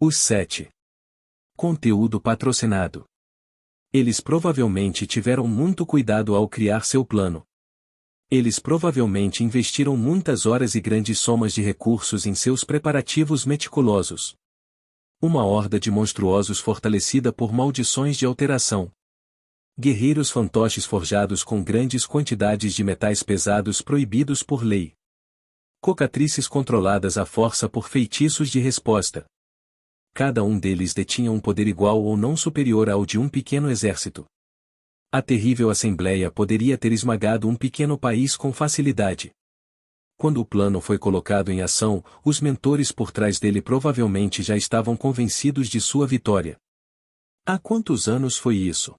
Os 7. Conteúdo patrocinado. Eles provavelmente tiveram muito cuidado ao criar seu plano. Eles provavelmente investiram muitas horas e grandes somas de recursos em seus preparativos meticulosos. Uma horda de monstruosos fortalecida por maldições de alteração. Guerreiros fantoches forjados com grandes quantidades de metais pesados proibidos por lei. Cocatrices controladas à força por feitiços de resposta. Cada um deles detinha um poder igual ou não superior ao de um pequeno exército. A terrível assembleia poderia ter esmagado um pequeno país com facilidade. Quando o plano foi colocado em ação, os mentores por trás dele provavelmente já estavam convencidos de sua vitória. Há quantos anos foi isso?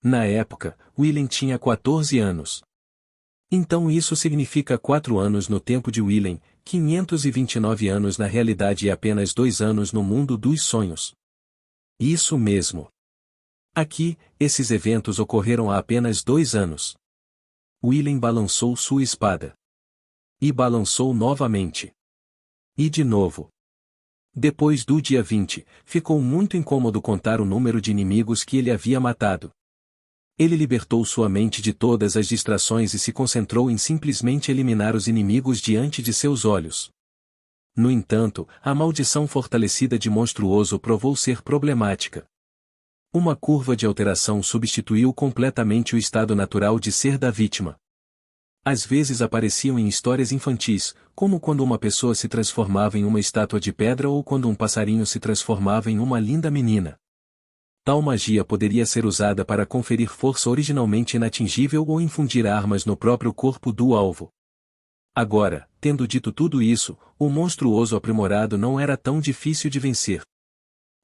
Na época, Willem tinha 14 anos. Então isso significa 4 anos no tempo de Willem, 529 anos na realidade e apenas 2 anos no mundo dos sonhos. Isso mesmo. Aqui, esses eventos ocorreram há apenas 2 anos. Willem balançou sua espada. E balançou novamente. E de novo. Depois do dia 20, ficou muito incômodo contar o número de inimigos que ele havia matado. Ele libertou sua mente de todas as distrações e se concentrou em simplesmente eliminar os inimigos diante de seus olhos. No entanto, a maldição fortalecida de monstruoso provou ser problemática. Uma curva de alteração substituiu completamente o estado natural de ser da vítima. Às vezes apareciam em histórias infantis, como quando uma pessoa se transformava em uma estátua de pedra ou quando um passarinho se transformava em uma linda menina. Tal magia poderia ser usada para conferir força originalmente inatingível ou infundir armas no próprio corpo do alvo. Agora, tendo dito tudo isso, o monstruoso aprimorado não era tão difícil de vencer.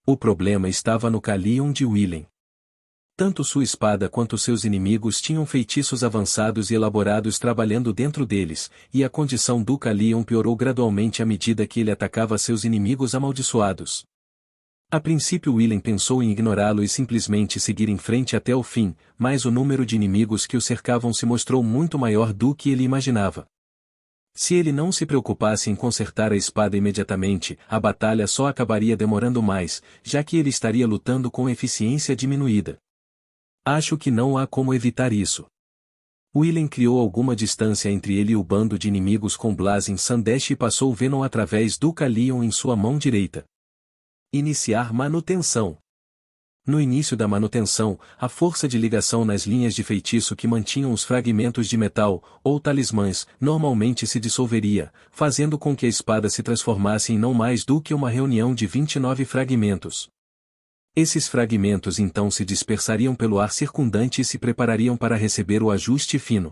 O problema estava no Calion de Willem. Tanto sua espada quanto seus inimigos tinham feitiços avançados e elaborados trabalhando dentro deles, e a condição do Calion piorou gradualmente à medida que ele atacava seus inimigos amaldiçoados. A princípio Willem pensou em ignorá-lo e simplesmente seguir em frente até o fim, mas o número de inimigos que o cercavam se mostrou muito maior do que ele imaginava. Se ele não se preocupasse em consertar a espada imediatamente, a batalha só acabaria demorando mais, já que ele estaria lutando com eficiência diminuída. Acho que não há como evitar isso. Willem criou alguma distância entre ele e o bando de inimigos com Blazing Sandesh e passou Venom através do Calion em sua mão direita. Iniciar manutenção. No início da manutenção, a força de ligação nas linhas de feitiço que mantinham os fragmentos de metal, ou talismãs, normalmente se dissolveria, fazendo com que a espada se transformasse em não mais do que uma reunião de 29 fragmentos. Esses fragmentos então se dispersariam pelo ar circundante e se preparariam para receber o ajuste fino.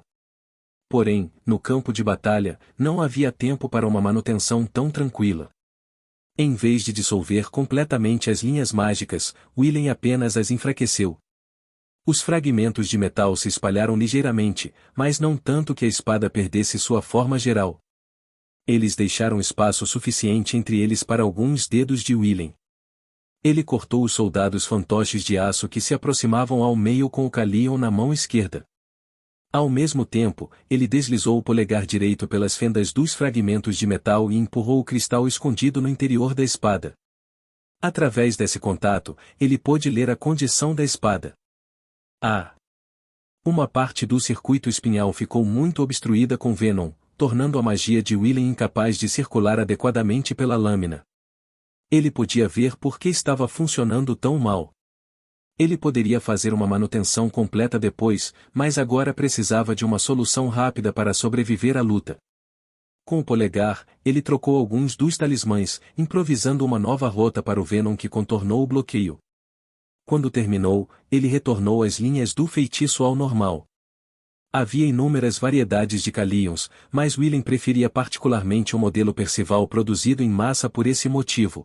Porém, no campo de batalha, não havia tempo para uma manutenção tão tranquila. Em vez de dissolver completamente as linhas mágicas, Willem apenas as enfraqueceu. Os fragmentos de metal se espalharam ligeiramente, mas não tanto que a espada perdesse sua forma geral. Eles deixaram espaço suficiente entre eles para alguns dedos de Willem. Ele cortou os soldados fantoches de aço que se aproximavam ao meio com o Calion na mão esquerda. Ao mesmo tempo, ele deslizou o polegar direito pelas fendas dos fragmentos de metal e empurrou o cristal escondido no interior da espada. Através desse contato, ele pôde ler a condição da espada. Uma parte do circuito espinhal ficou muito obstruída com Venom, tornando a magia de Willem incapaz de circular adequadamente pela lâmina. Ele podia ver por que estava funcionando tão mal. Ele poderia fazer uma manutenção completa depois, mas agora precisava de uma solução rápida para sobreviver à luta. Com o polegar, ele trocou alguns dos talismãs, improvisando uma nova rota para o Venom que contornou o bloqueio. Quando terminou, ele retornou as linhas do feitiço ao normal. Havia inúmeras variedades de Calions, mas Willem preferia particularmente o modelo Percival produzido em massa por esse motivo.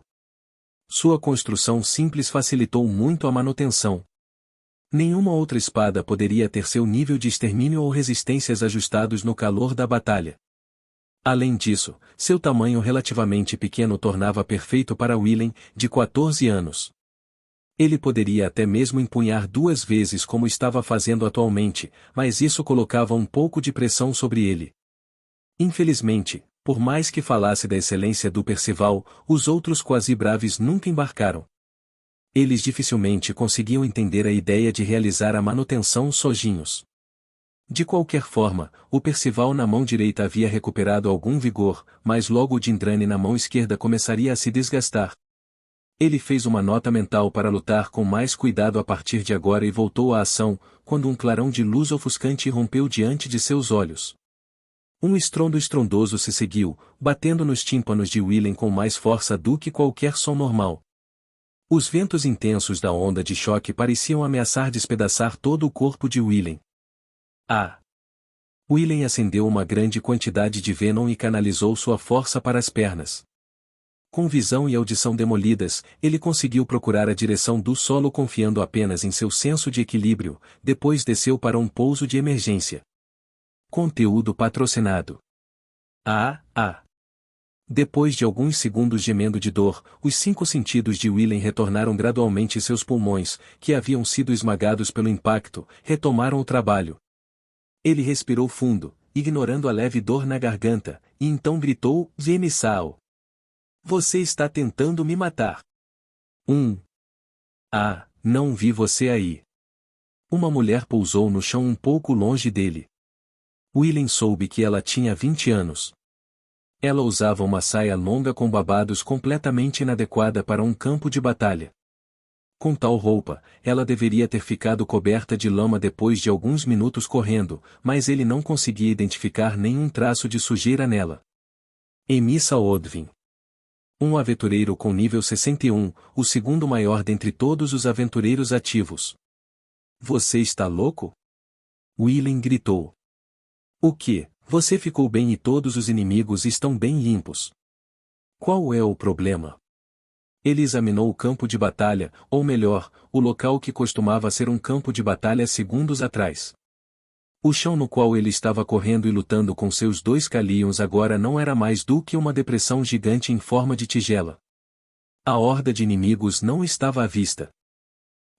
Sua construção simples facilitou muito a manutenção. Nenhuma outra espada poderia ter seu nível de extermínio ou resistências ajustados no calor da batalha. Além disso, seu tamanho relativamente pequeno tornava perfeito para Willem, de 14 anos. Ele poderia até mesmo empunhar 2 vezes como estava fazendo atualmente, mas isso colocava um pouco de pressão sobre ele. Infelizmente, Por mais que falasse da excelência do Percival, os outros quase braves nunca embarcaram. Eles dificilmente conseguiam entender a ideia de realizar a manutenção sozinhos. De qualquer forma, o Percival na mão direita havia recuperado algum vigor, mas logo o Dindrani na mão esquerda começaria a se desgastar. Ele fez uma nota mental para lutar com mais cuidado a partir de agora e voltou à ação, quando um clarão de luz ofuscante irrompeu diante de seus olhos. Um estrondo estrondoso se seguiu, batendo nos tímpanos de Willem com mais força do que qualquer som normal. Os ventos intensos da onda de choque pareciam ameaçar despedaçar todo o corpo de Willem. Willem acendeu uma grande quantidade de Venom e canalizou sua força para as pernas. Com visão e audição demolidas, ele conseguiu procurar a direção do solo confiando apenas em seu senso de equilíbrio, depois desceu para um pouso de emergência. Conteúdo patrocinado. Depois de alguns segundos gemendo de dor, os 5 sentidos de Willem retornaram gradualmente e seus pulmões, que haviam sido esmagados pelo impacto, retomaram o trabalho. Ele respirou fundo, ignorando a leve dor na garganta, e então gritou: Gemissal! Você está tentando me matar. Não vi você aí. Uma mulher pousou no chão um pouco longe dele. Willem soube que ela tinha 20 anos. Ela usava uma saia longa com babados completamente inadequada para um campo de batalha. Com tal roupa, ela deveria ter ficado coberta de lama depois de alguns minutos correndo, mas ele não conseguia identificar nenhum traço de sujeira nela. Emissa Odvin. Um aventureiro com nível 61, o segundo maior dentre todos os aventureiros ativos. Você está louco? Willem gritou. O que? Você ficou bem e todos os inimigos estão bem limpos. Qual é o problema? Ele examinou o campo de batalha, ou melhor, o local que costumava ser um campo de batalha segundos atrás. O chão no qual ele estava correndo e lutando com seus 2 Calions agora não era mais do que uma depressão gigante em forma de tigela. A horda de inimigos não estava à vista.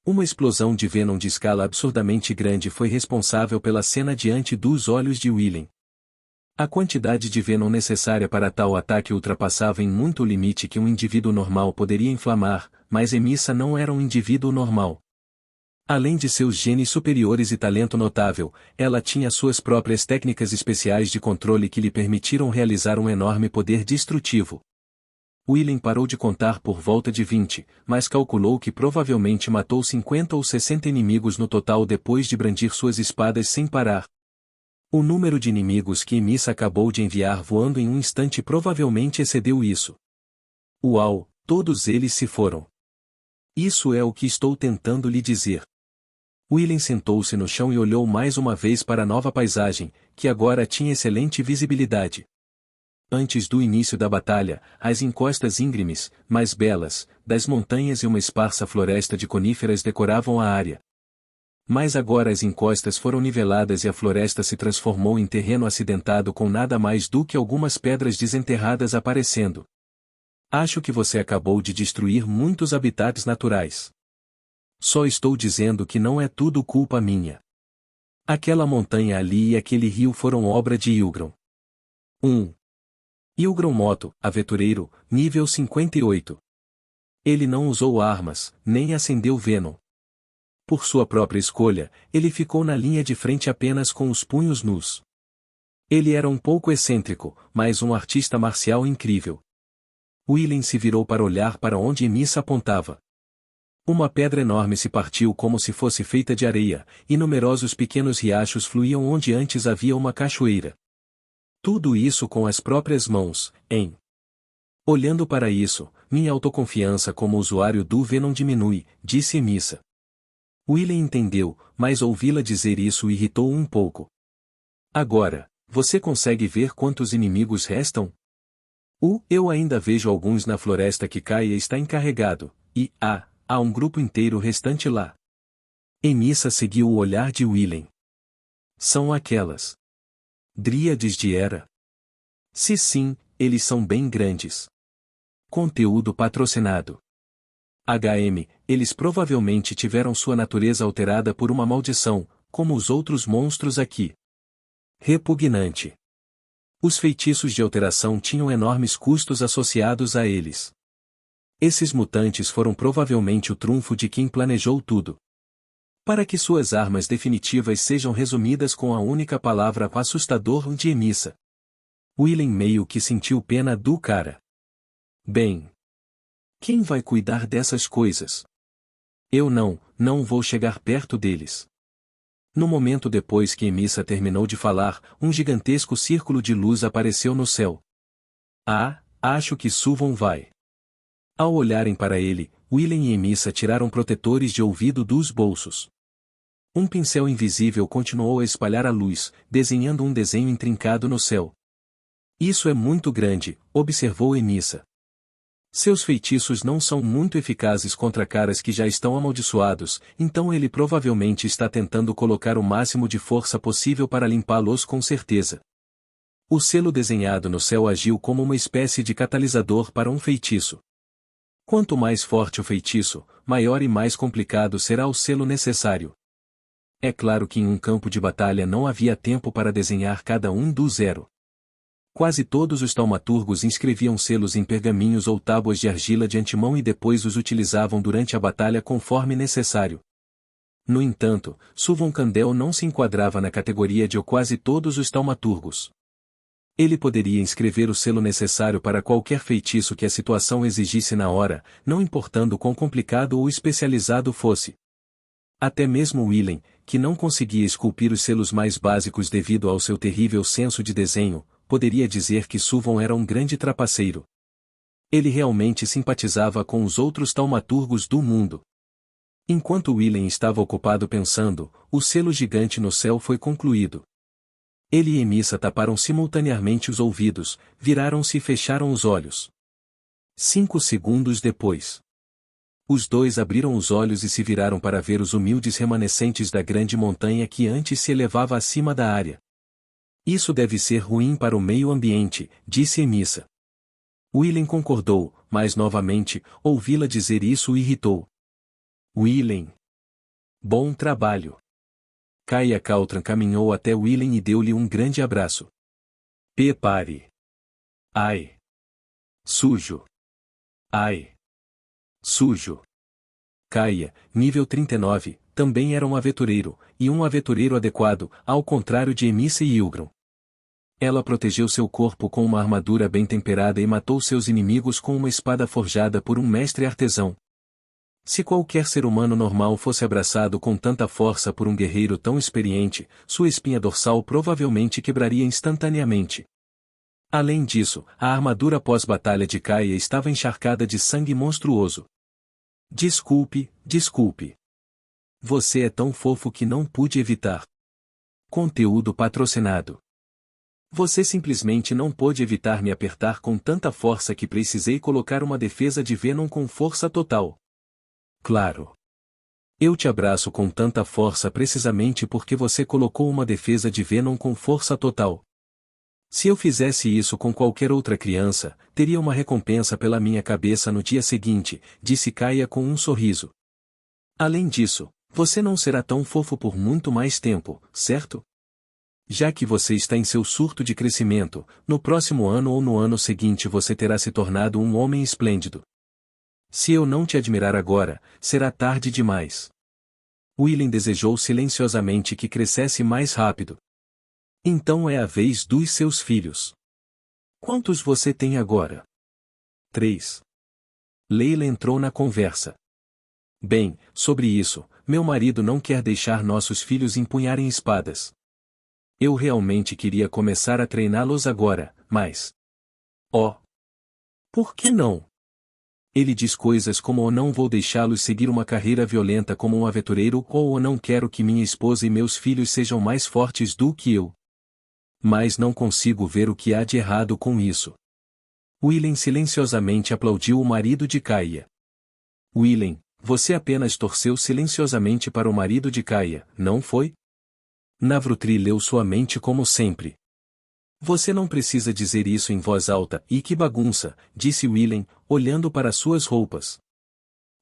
Uma explosão de Venom de escala absurdamente grande foi responsável pela cena diante dos olhos de Willem. A quantidade de Venom necessária para tal ataque ultrapassava em muito o limite que um indivíduo normal poderia inflamar, mas Emissa não era um indivíduo normal. Além de seus genes superiores e talento notável, ela tinha suas próprias técnicas especiais de controle que lhe permitiram realizar um enorme poder destrutivo. Willem parou de contar por volta de 20, mas calculou que provavelmente matou 50 ou 60 inimigos no total depois de brandir suas espadas sem parar. O número de inimigos que Emissa acabou de enviar voando em um instante provavelmente excedeu isso. Uau, todos eles se foram. Isso é o que estou tentando lhe dizer. Willem sentou-se no chão e olhou mais uma vez para a nova paisagem, que agora tinha excelente visibilidade. Antes do início da batalha, as encostas íngremes, mais belas, das montanhas e uma esparsa floresta de coníferas decoravam a área. Mas agora as encostas foram niveladas e a floresta se transformou em terreno acidentado com nada mais do que algumas pedras desenterradas aparecendo. Acho que você acabou de destruir muitos habitats naturais. Só estou dizendo que não é tudo culpa minha. Aquela montanha ali e aquele rio foram obra de Ilgron. 1. Ilgron Moto, aventureiro, nível 58. Ele não usou armas, nem acendeu Venom. Por sua própria escolha, ele ficou na linha de frente apenas com os punhos nus. Ele era um pouco excêntrico, mas um artista marcial incrível. Willem se virou para olhar para onde Emissa apontava. Uma pedra enorme se partiu como se fosse feita de areia, e numerosos pequenos riachos fluíam onde antes havia uma cachoeira. Tudo isso com as próprias mãos, hein? Olhando para isso, minha autoconfiança como usuário do Venom diminui, disse Emissa. Willem entendeu, mas ouvi-la dizer isso o irritou um pouco. Agora, você consegue ver quantos inimigos restam? Eu ainda vejo alguns na floresta que Kaia está encarregado, e, há um grupo inteiro restante lá. Emissa seguiu o olhar de Willem. São aquelas Dríades de Hera? Se sim, eles são bem grandes. Conteúdo patrocinado. Eles provavelmente tiveram sua natureza alterada por uma maldição, como os outros monstros aqui. Repugnante. Os feitiços de alteração tinham enormes custos associados a eles. Esses mutantes foram provavelmente o trunfo de quem planejou tudo. Para que suas armas definitivas sejam resumidas com a única palavra assustador de Emissa. Willen meio que sentiu pena do cara. Bem. Quem vai cuidar dessas coisas? Eu não vou chegar perto deles. No momento depois que Emissa terminou de falar, um gigantesco círculo de luz apareceu no céu. Ah, acho que Suvon vai. Ao olharem para ele, Willen e Emissa tiraram protetores de ouvido dos bolsos. Um pincel invisível continuou a espalhar a luz, desenhando um desenho intrincado no céu. Isso é muito grande, observou Emissa. Seus feitiços não são muito eficazes contra caras que já estão amaldiçoados, então ele provavelmente está tentando colocar o máximo de força possível para limpá-los com certeza. O selo desenhado no céu agiu como uma espécie de catalisador para um feitiço. Quanto mais forte o feitiço, maior e mais complicado será o selo necessário. É claro que em um campo de batalha não havia tempo para desenhar cada um do zero. Quase todos os taumaturgos inscreviam selos em pergaminhos ou tábuas de argila de antemão e depois os utilizavam durante a batalha conforme necessário. No entanto, Suvon Kandel não se enquadrava na categoria de quase todos os taumaturgos. Ele poderia inscrever o selo necessário para qualquer feitiço que a situação exigisse na hora, não importando quão complicado ou especializado fosse. Até mesmo Willen, que não conseguia esculpir os selos mais básicos devido ao seu terrível senso de desenho, poderia dizer que Suvon era um grande trapaceiro. Ele realmente simpatizava com os outros taumaturgos do mundo. Enquanto Willen estava ocupado pensando, o selo gigante no céu foi concluído. Ele e Emissa taparam simultaneamente os ouvidos, viraram-se e fecharam os olhos. 5 segundos depois. Os dois abriram os olhos e se viraram para ver os humildes remanescentes da grande montanha que antes se elevava acima da área. Isso deve ser ruim para o meio ambiente, disse Emissa. Willen concordou, mas novamente, ouvi-la dizer isso o irritou. Willen. Bom trabalho. Kaia Caltran caminhou até Willen e deu-lhe um grande abraço. Pare. Ai. Sujo. Ai. Sujo. Kaia, nível 39, também era um aventureiro, e um aventureiro adequado, ao contrário de Emissa e Ylgron. Ela protegeu seu corpo com uma armadura bem temperada e matou seus inimigos com uma espada forjada por um mestre artesão. Se qualquer ser humano normal fosse abraçado com tanta força por um guerreiro tão experiente, sua espinha dorsal provavelmente quebraria instantaneamente. Além disso, a armadura pós-batalha de Kaia estava encharcada de sangue monstruoso. Desculpe. Você é tão fofo que não pude evitar. Conteúdo patrocinado. Você simplesmente não pôde evitar me apertar com tanta força que precisei colocar uma defesa de Venom com força total. Claro. Eu te abraço com tanta força precisamente porque você colocou uma defesa de Venom com força total. Se eu fizesse isso com qualquer outra criança, teria uma recompensa pela minha cabeça no dia seguinte, disse Kaia com um sorriso. Além disso, você não será tão fofo por muito mais tempo, certo? Já que você está em seu surto de crescimento, no próximo ano ou no ano seguinte você terá se tornado um homem esplêndido. Se eu não te admirar agora, será tarde demais. Willen desejou silenciosamente que crescesse mais rápido. Então é a vez dos seus filhos. Quantos você tem agora? 3. Leila entrou na conversa. Bem, sobre isso, meu marido não quer deixar nossos filhos empunharem espadas. Eu realmente queria começar a treiná-los agora, mas... Oh! Por que não? Ele diz coisas como "eu não vou deixá-los seguir uma carreira violenta como um aventureiro" ou "eu não quero que minha esposa e meus filhos sejam mais fortes do que eu". Mas não consigo ver o que há de errado com isso. Willen silenciosamente aplaudiu o marido de Kaia. Willen, você apenas torceu silenciosamente para o marido de Kaia, não foi? Navrutri leu sua mente como sempre. Você não precisa dizer isso em voz alta, e que bagunça, disse Willen, olhando para suas roupas.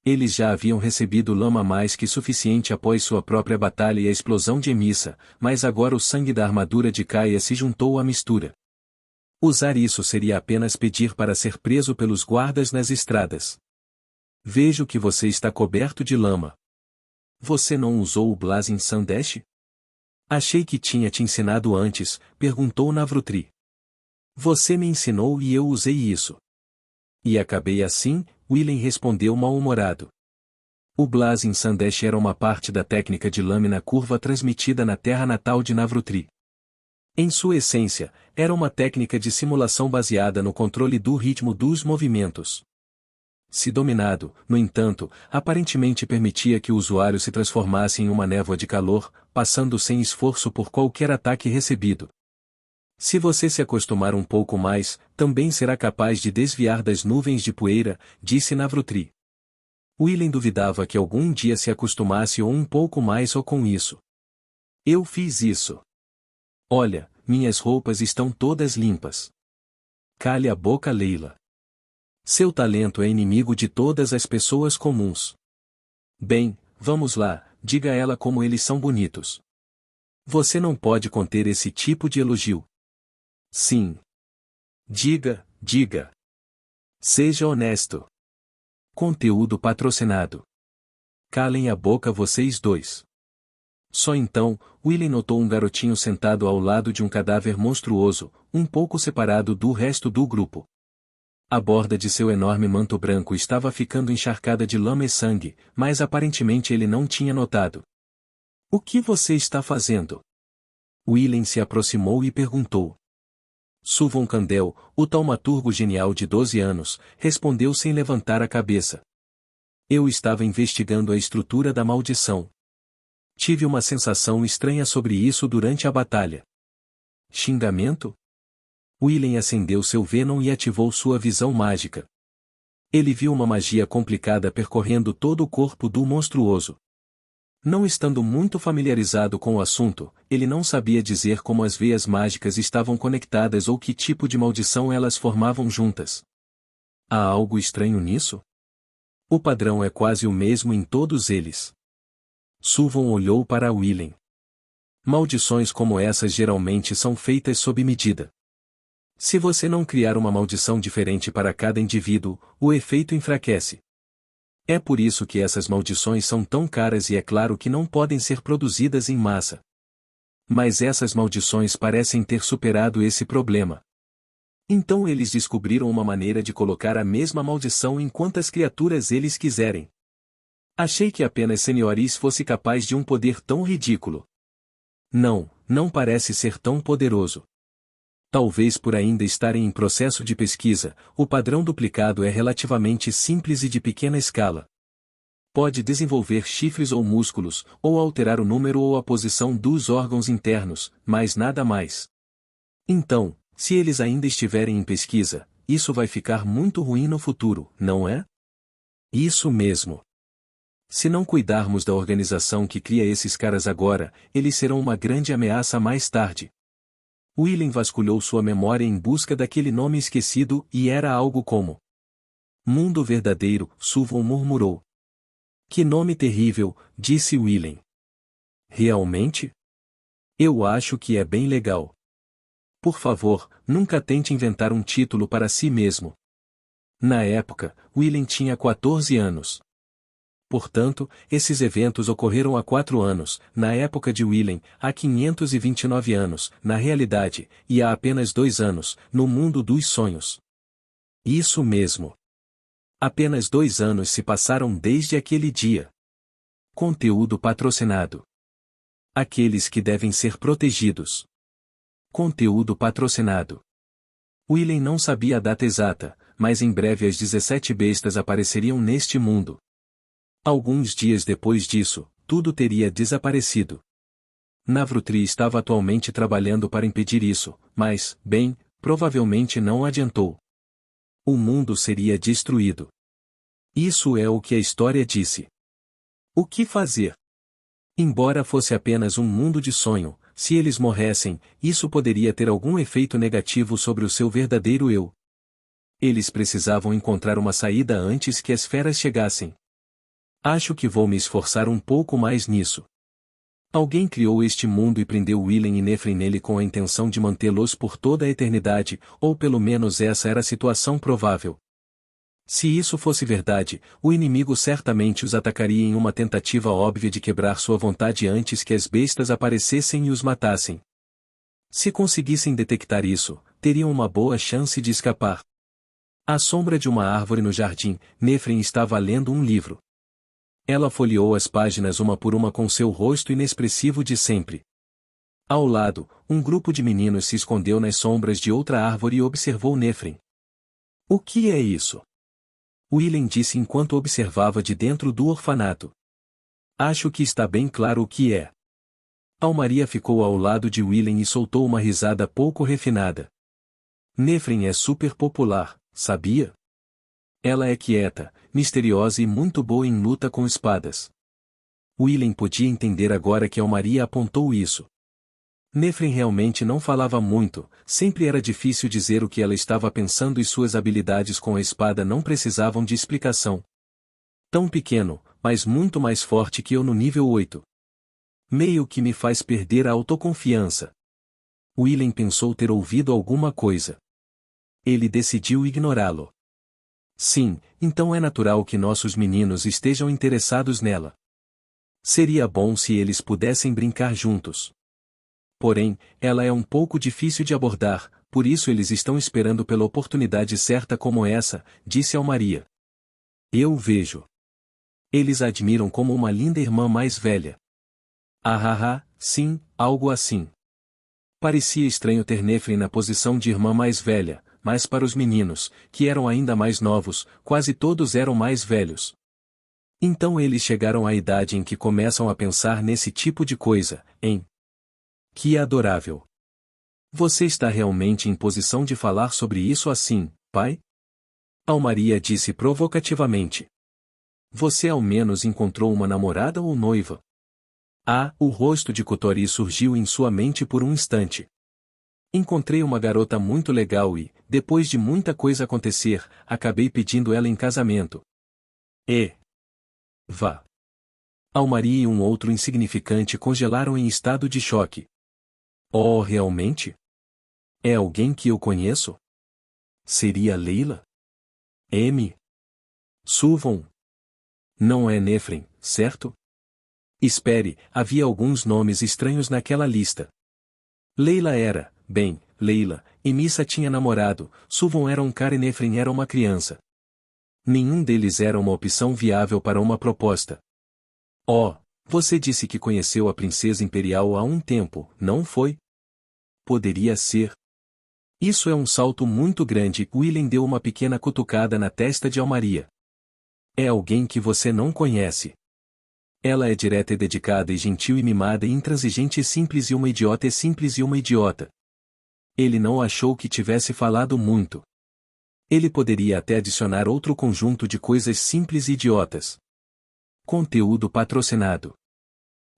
Eles já haviam recebido lama mais que suficiente após sua própria batalha e a explosão de Emissa, mas agora o sangue da armadura de Kaia se juntou à mistura. Usar isso seria apenas pedir para ser preso pelos guardas nas estradas. Vejo que você está coberto de lama. Você não usou o Blazing Sandesh? Achei que tinha te ensinado antes, perguntou Navrutri. Você me ensinou e eu usei isso. E acabei assim, Willen respondeu mal-humorado. O Blazing Sandesh era uma parte da técnica de lâmina curva transmitida na terra natal de Navrutri. Em sua essência, era uma técnica de simulação baseada no controle do ritmo dos movimentos. Se dominado, no entanto, aparentemente permitia que o usuário se transformasse em uma névoa de calor, passando sem esforço por qualquer ataque recebido. Se você se acostumar um pouco mais, também será capaz de desviar das nuvens de poeira, disse Navrutri. Willen duvidava que algum dia se acostumasse ou um pouco mais ou com isso. Eu fiz isso. Olha, minhas roupas estão todas limpas. Cale a boca, Leila. Seu talento é inimigo de todas as pessoas comuns. Bem, vamos lá, diga a ela como eles são bonitos. Você não pode conter esse tipo de elogio. Sim. Diga. Seja honesto. Conteúdo patrocinado. Calem a boca vocês dois. Só então, Willen notou um garotinho sentado ao lado de um cadáver monstruoso, um pouco separado do resto do grupo. A borda de seu enorme manto branco estava ficando encharcada de lama e sangue, mas aparentemente ele não tinha notado. O que você está fazendo? Willen se aproximou e perguntou. Suvon Kandel, o taumaturgo genial de 12 anos, respondeu sem levantar a cabeça. Eu estava investigando a estrutura da maldição. Tive uma sensação estranha sobre isso durante a batalha. Xingamento? Willen acendeu seu Venom e ativou sua visão mágica. Ele viu uma magia complicada percorrendo todo o corpo do monstruoso. Não estando muito familiarizado com o assunto, ele não sabia dizer como as veias mágicas estavam conectadas ou que tipo de maldição elas formavam juntas. Há algo estranho nisso? O padrão é quase o mesmo em todos eles. Suvon olhou para Willen. Maldições como essas geralmente são feitas sob medida. Se você não criar uma maldição diferente para cada indivíduo, o efeito enfraquece. É por isso que essas maldições são tão caras e é claro que não podem ser produzidas em massa. Mas essas maldições parecem ter superado esse problema. Então eles descobriram uma maneira de colocar a mesma maldição em quantas criaturas eles quiserem. Achei que apenas Senioris fosse capaz de um poder tão ridículo. Não parece ser tão poderoso. Talvez por ainda estarem em processo de pesquisa, o padrão duplicado é relativamente simples e de pequena escala. Pode desenvolver chifres ou músculos, ou alterar o número ou a posição dos órgãos internos, mas nada mais. Então, se eles ainda estiverem em pesquisa, isso vai ficar muito ruim no futuro, não é? Isso mesmo. Se não cuidarmos da organização que cria esses caras agora, eles serão uma grande ameaça mais tarde. Willen vasculhou sua memória em busca daquele nome esquecido e era algo como Mundo Verdadeiro, Suvon murmurou. Que nome terrível, disse Willen. Realmente? Eu acho que é bem legal. Por favor, nunca tente inventar um título para si mesmo. Na época, Willen tinha 14 anos. Portanto, esses eventos ocorreram há 4 anos, na época de Willen, há 529 anos, na realidade, e há apenas 2 anos, no mundo dos sonhos. Isso mesmo. Apenas 2 anos se passaram desde aquele dia. Conteúdo patrocinado. Aqueles que devem ser protegidos. Conteúdo patrocinado. Willen não sabia a data exata, mas em breve as 17 bestas apareceriam neste mundo. Alguns dias depois disso, tudo teria desaparecido. Navrutri estava atualmente trabalhando para impedir isso, mas, bem, provavelmente não adiantou. O mundo seria destruído. Isso é o que a história disse. O que fazer? Embora fosse apenas um mundo de sonho, se eles morressem, isso poderia ter algum efeito negativo sobre o seu verdadeiro eu. Eles precisavam encontrar uma saída antes que as feras chegassem. Acho que vou me esforçar um pouco mais nisso. Alguém criou este mundo e prendeu Willen e Nefren nele com a intenção de mantê-los por toda a eternidade, ou pelo menos essa era a situação provável. Se isso fosse verdade, o inimigo certamente os atacaria em uma tentativa óbvia de quebrar sua vontade antes que as bestas aparecessem e os matassem. Se conseguissem detectar isso, teriam uma boa chance de escapar. À sombra de uma árvore no jardim, Nefren estava lendo um livro. Ela folheou as páginas uma por uma com seu rosto inexpressivo de sempre. Ao lado, um grupo de meninos se escondeu nas sombras de outra árvore e observou Nefren. O que é isso? Willen disse enquanto observava de dentro do orfanato. Acho que está bem claro o que é. Almaria ficou ao lado de Willen e soltou uma risada pouco refinada. Nefren é super popular, sabia? Ela é quieta, misteriosa e muito boa em luta com espadas. Willen podia entender agora que Almaria apontou isso. Nefren realmente não falava muito, sempre era difícil dizer o que ela estava pensando e suas habilidades com a espada não precisavam de explicação. Tão pequeno, mas muito mais forte que eu no nível 8. Meio que me faz perder a autoconfiança. Willen pensou ter ouvido alguma coisa. Ele decidiu ignorá-lo. Sim, então é natural que nossos meninos estejam interessados nela. Seria bom se eles pudessem brincar juntos. Porém, ela é um pouco difícil de abordar, por isso eles estão esperando pela oportunidade certa como essa, disse Almaria. Eu vejo. Eles a admiram como uma linda irmã mais velha. Sim, algo assim. Parecia estranho ter Nefren na posição de irmã mais velha, mas para os meninos, que eram ainda mais novos, quase todos eram mais velhos. Então eles chegaram à idade em que começam a pensar nesse tipo de coisa, hein? Que adorável! Você está realmente em posição de falar sobre isso assim, pai? Almaria disse provocativamente. Você ao menos encontrou uma namorada ou noiva? O rosto de Kotori surgiu em sua mente por um instante. Encontrei uma garota muito legal e, depois de muita coisa acontecer, acabei pedindo ela em casamento. Vá. Almaria e um outro insignificante congelaram em estado de choque. Oh, realmente? É alguém que eu conheço? Seria Leila? M. Suvon. Não é Nefren, certo? Espere, havia alguns nomes estranhos naquela lista. Leila era, Leila, e Missa tinha namorado, Suvon era um cara e Nefren era uma criança. Nenhum deles era uma opção viável para uma proposta. Oh, você disse que conheceu a princesa imperial há um tempo, não foi? Poderia ser. Isso é um salto muito grande. Willen deu uma pequena cutucada na testa de Almaria. É alguém que você não conhece. Ela é direta e dedicada e gentil e mimada e intransigente e simples e uma idiota e simples e uma idiota. Ele não achou que tivesse falado muito. Ele poderia até adicionar outro conjunto de coisas simples e idiotas. Conteúdo patrocinado.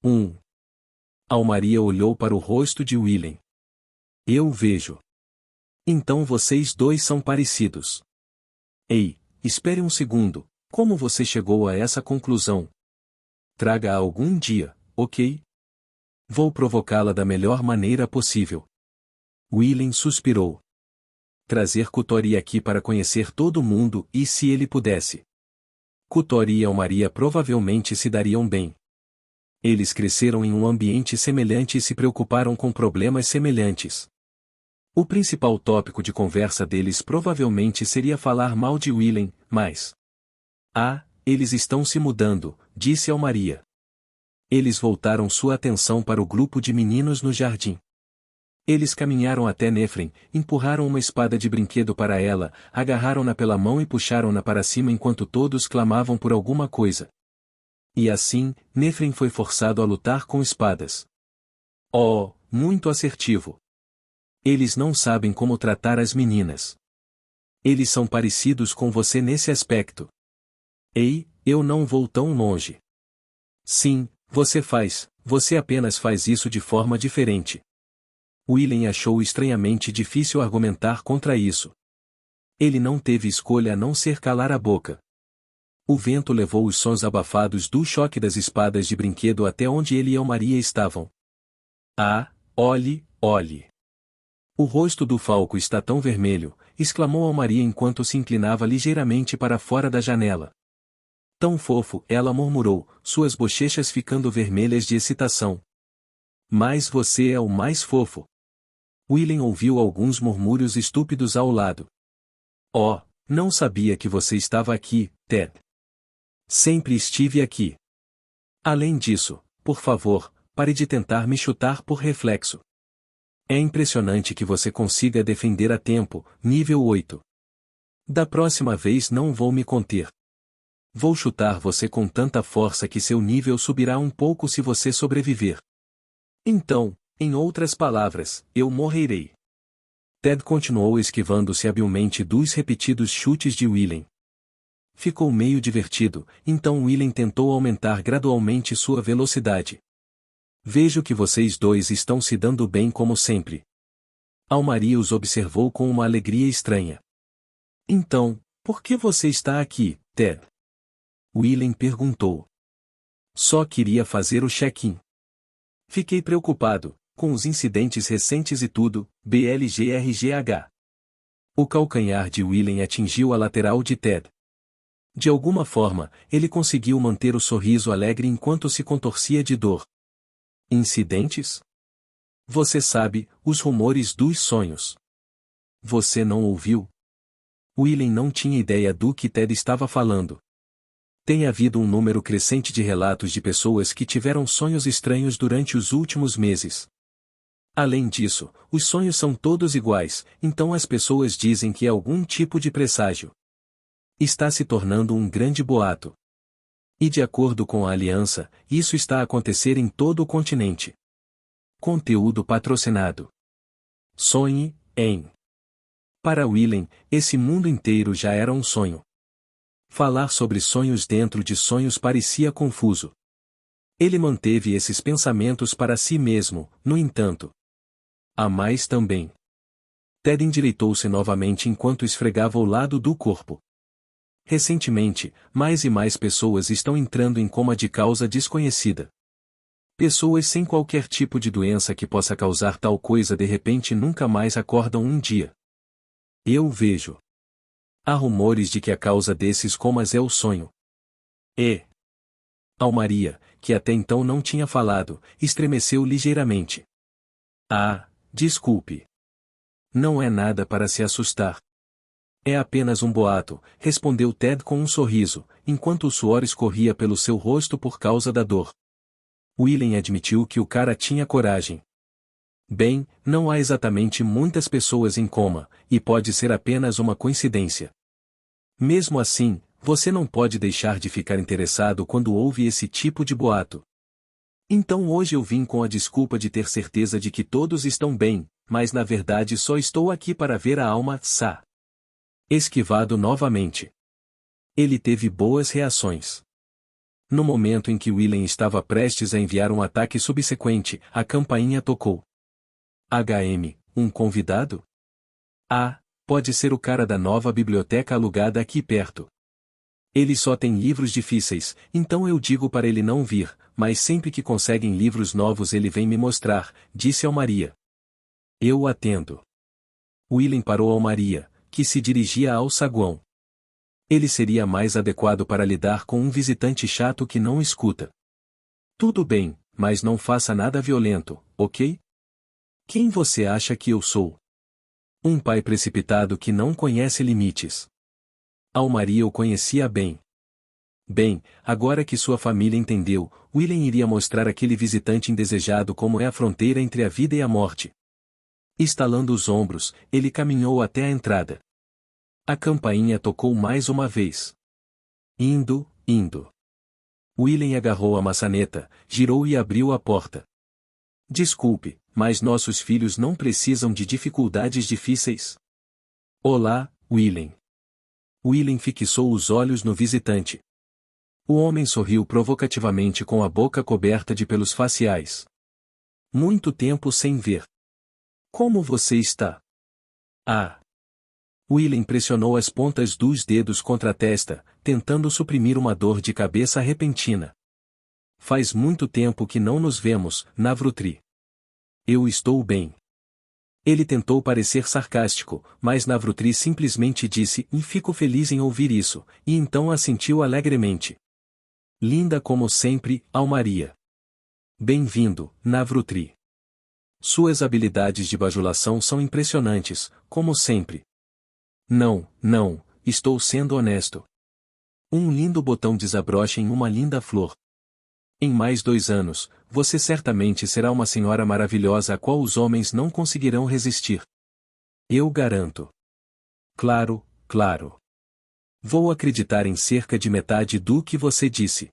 1. Almaria olhou para o rosto de Willen. Eu vejo. Então vocês dois são parecidos. Ei, espere um segundo, como você chegou a essa conclusão? Traga-a algum dia, ok? Vou provocá-la da melhor maneira possível. Willen suspirou. Trazer Kotori aqui para conhecer todo mundo e se ele pudesse. Kotori e Almaria provavelmente se dariam bem. Eles cresceram em um ambiente semelhante e se preocuparam com problemas semelhantes. O principal tópico de conversa deles provavelmente seria falar mal de Willen, mas... eles estão se mudando, disse Almaria. Eles voltaram sua atenção para o grupo de meninos no jardim. Eles caminharam até Nefren, empurraram uma espada de brinquedo para ela, agarraram-na pela mão e puxaram-na para cima enquanto todos clamavam por alguma coisa. E assim, Nefren foi forçado a lutar com espadas. Oh, muito assertivo. Eles não sabem como tratar as meninas. Eles são parecidos com você nesse aspecto. Ei, eu não vou tão longe. Sim, você apenas faz isso de forma diferente. Willen achou estranhamente difícil argumentar contra isso. Ele não teve escolha a não ser calar a boca. O vento levou os sons abafados do choque das espadas de brinquedo até onde ele e Almaria estavam. Ah, olhe, olhe! O rosto do falco está tão vermelho, exclamou Almaria enquanto se inclinava ligeiramente para fora da janela. Tão fofo, ela murmurou, suas bochechas ficando vermelhas de excitação. Mas você é o mais fofo. William ouviu alguns murmúrios estúpidos ao lado. Oh, não sabia que você estava aqui, Ted. Sempre estive aqui. Além disso, por favor, pare de tentar me chutar por reflexo. É impressionante que você consiga defender a tempo, nível 8. Da próxima vez não vou me conter. Vou chutar você com tanta força que seu nível subirá um pouco se você sobreviver. Então, em outras palavras, eu morrerei. Ted continuou esquivando-se habilmente dos repetidos chutes de William. Ficou meio divertido, então William tentou aumentar gradualmente sua velocidade. Vejo que vocês dois estão se dando bem como sempre. Almaria os observou com uma alegria estranha. Então, por que você está aqui, Ted? William perguntou. Só queria fazer o check-in. Fiquei preocupado, com os incidentes recentes e tudo, blgrgh. O calcanhar de William atingiu a lateral de Ted. De alguma forma, ele conseguiu manter o sorriso alegre enquanto se contorcia de dor. Incidentes? Você sabe, os rumores dos sonhos. Você não ouviu? William não tinha ideia do que Ted estava falando. Tem havido um número crescente de relatos de pessoas que tiveram sonhos estranhos durante os últimos meses. Além disso, os sonhos são todos iguais, então as pessoas dizem que é algum tipo de presságio. Está se tornando um grande boato. E de acordo com a aliança, isso está a acontecer em todo o continente. Conteúdo patrocinado. Sonhe, em. Para William, esse mundo inteiro já era um sonho. Falar sobre sonhos dentro de sonhos parecia confuso. Ele manteve esses pensamentos para si mesmo, no entanto. Há mais também. Ted endireitou-se novamente enquanto esfregava o lado do corpo. Recentemente, mais e mais pessoas estão entrando em coma de causa desconhecida. Pessoas sem qualquer tipo de doença que possa causar tal coisa de repente nunca mais acordam um dia. Eu vejo. Há rumores de que a causa desses comas é o sonho. E. Almaria, que até então não tinha falado, estremeceu ligeiramente. Ah, desculpe. Não é nada para se assustar. É apenas um boato, respondeu Ted com um sorriso, enquanto o suor escorria pelo seu rosto por causa da dor. William admitiu que o cara tinha coragem. Bem, não há exatamente muitas pessoas em coma, e pode ser apenas uma coincidência. Mesmo assim, você não pode deixar de ficar interessado quando ouve esse tipo de boato. Então hoje eu vim com a desculpa de ter certeza de que todos estão bem, mas na verdade só estou aqui para ver a alma Sa. Esquivado novamente. Ele teve boas reações. No momento em que William estava prestes a enviar um ataque subsequente, a campainha tocou. um convidado? Ah, pode ser o cara da nova biblioteca alugada aqui perto. Ele só tem livros difíceis, então eu digo para ele não vir, mas sempre que conseguem livros novos ele vem me mostrar, disse Almaria. Eu o atendo. William parou Almaria, que se dirigia ao saguão. Ele seria mais adequado para lidar com um visitante chato que não escuta. Tudo bem, mas não faça nada violento, ok? Quem você acha que eu sou? Um pai precipitado que não conhece limites. Almaria o conhecia bem. Bem, agora que sua família entendeu, William iria mostrar àquele visitante indesejado como é a fronteira entre a vida e a morte. Estalando os ombros, ele caminhou até a entrada. A campainha tocou mais uma vez. Indo. William agarrou a maçaneta, girou e abriu a porta. Desculpe, mas nossos filhos não precisam de dificuldades difíceis. Olá, William. William fixou os olhos no visitante. O homem sorriu provocativamente com a boca coberta de pelos faciais. Muito tempo sem ver. Como você está? Ah. William pressionou as pontas dos dedos contra a testa, tentando suprimir uma dor de cabeça repentina. Faz muito tempo que não nos vemos, Navrutri. Eu estou bem. Ele tentou parecer sarcástico, mas Navrutri simplesmente disse: fico feliz em ouvir isso, e então assentiu alegremente. Linda como sempre, Almaria. Bem-vindo, Navrutri. Suas habilidades de bajulação são impressionantes, como sempre. Não, estou sendo honesto. Um lindo botão desabrocha em uma linda flor. Em mais 2 anos, você certamente será uma senhora maravilhosa a qual os homens não conseguirão resistir. Eu garanto. Claro. Vou acreditar em cerca de metade do que você disse.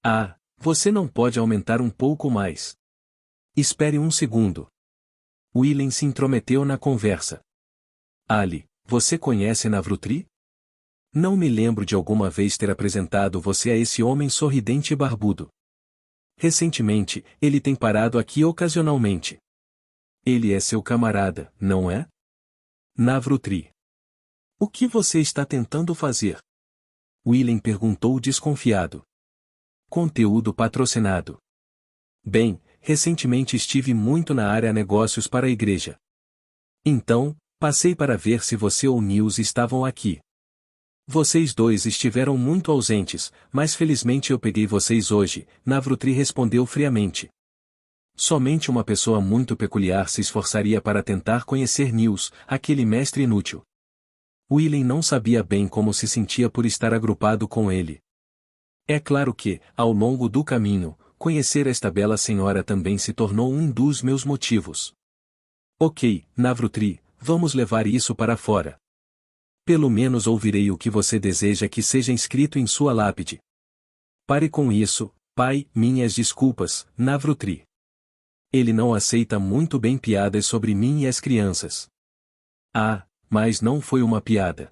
Ah, você não pode aumentar um pouco mais. Espere um segundo. William se intrometeu na conversa. Ali, você conhece Navrutri? Não me lembro de alguma vez ter apresentado você a esse homem sorridente e barbudo. Recentemente, ele tem parado aqui ocasionalmente. Ele é seu camarada, não é? Navrutri. O que você está tentando fazer? William perguntou desconfiado. Conteúdo patrocinado. Bem, recentemente estive muito na área negócios para a igreja. Então, passei para ver se você ou Nils estavam aqui. Vocês dois estiveram muito ausentes, mas felizmente eu peguei vocês hoje, Navrutri respondeu friamente. Somente uma pessoa muito peculiar se esforçaria para tentar conhecer Nils, aquele mestre inútil. William não sabia bem como se sentia por estar agrupado com ele. É claro que, ao longo do caminho, conhecer esta bela senhora também se tornou um dos meus motivos. Ok, Navrutri, vamos levar isso para fora. Pelo menos ouvirei o que você deseja que seja inscrito em sua lápide. Pare com isso, pai, minhas desculpas, Navrutri. Ele não aceita muito bem piadas sobre mim e as crianças. Ah, mas não foi uma piada.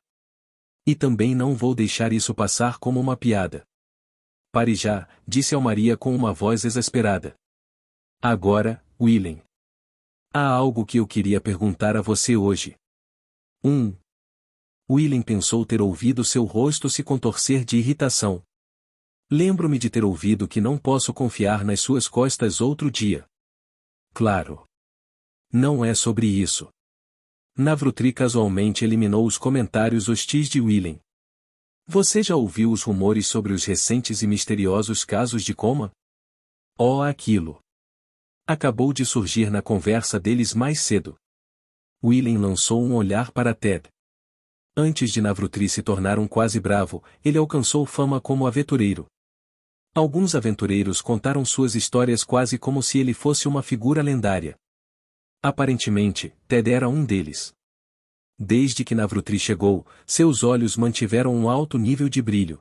E também não vou deixar isso passar como uma piada. Pare já, disse Almaria com uma voz exasperada. Agora, William. Há algo que eu queria perguntar a você hoje. William pensou ter ouvido seu rosto se contorcer de irritação. Lembro-me de ter ouvido que não posso confiar nas suas costas outro dia. Claro. Não é sobre isso. Navrutri casualmente eliminou os comentários hostis de William. Você já ouviu os rumores sobre os recentes e misteriosos casos de coma? Oh, aquilo. Acabou de surgir na conversa deles mais cedo. William lançou um olhar para Ted. Antes de Navrutri se tornar um quase bravo, ele alcançou fama como aventureiro. Alguns aventureiros contaram suas histórias quase como se ele fosse uma figura lendária. Aparentemente, Ted era um deles. Desde que Navrutri chegou, seus olhos mantiveram um alto nível de brilho.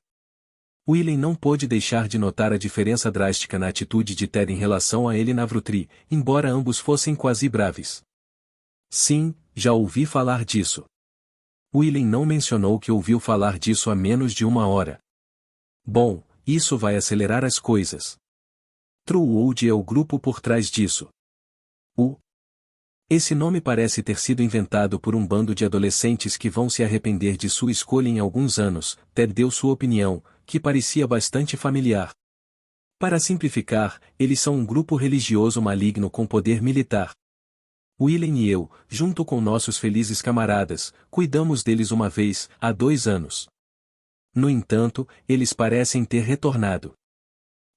William não pôde deixar de notar a diferença drástica na atitude de Ted em relação a ele e Navrutri, embora ambos fossem quase braves. Sim, já ouvi falar disso. William não mencionou que ouviu falar disso há menos de 1 hora. Bom, isso vai acelerar as coisas. Truewood é o grupo por trás disso. Esse nome parece ter sido inventado por um bando de adolescentes que vão se arrepender de sua escolha em alguns anos. Ted deu sua opinião, que parecia bastante familiar. Para simplificar, eles são um grupo religioso maligno com poder militar. William e eu, junto com nossos felizes camaradas, cuidamos deles uma vez, há 2 anos. No entanto, eles parecem ter retornado.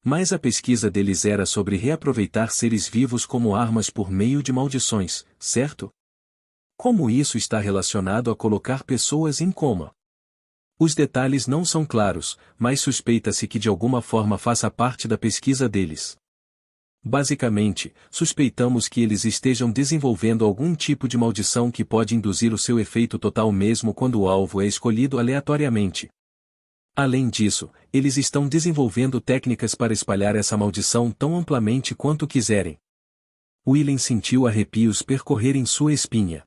Mas a pesquisa deles era sobre reaproveitar seres vivos como armas por meio de maldições, certo? Como isso está relacionado a colocar pessoas em coma? Os detalhes não são claros, mas suspeita-se que de alguma forma faça parte da pesquisa deles. Basicamente, suspeitamos que eles estejam desenvolvendo algum tipo de maldição que pode induzir o seu efeito total mesmo quando o alvo é escolhido aleatoriamente. Além disso, eles estão desenvolvendo técnicas para espalhar essa maldição tão amplamente quanto quiserem. William sentiu arrepios percorrerem sua espinha.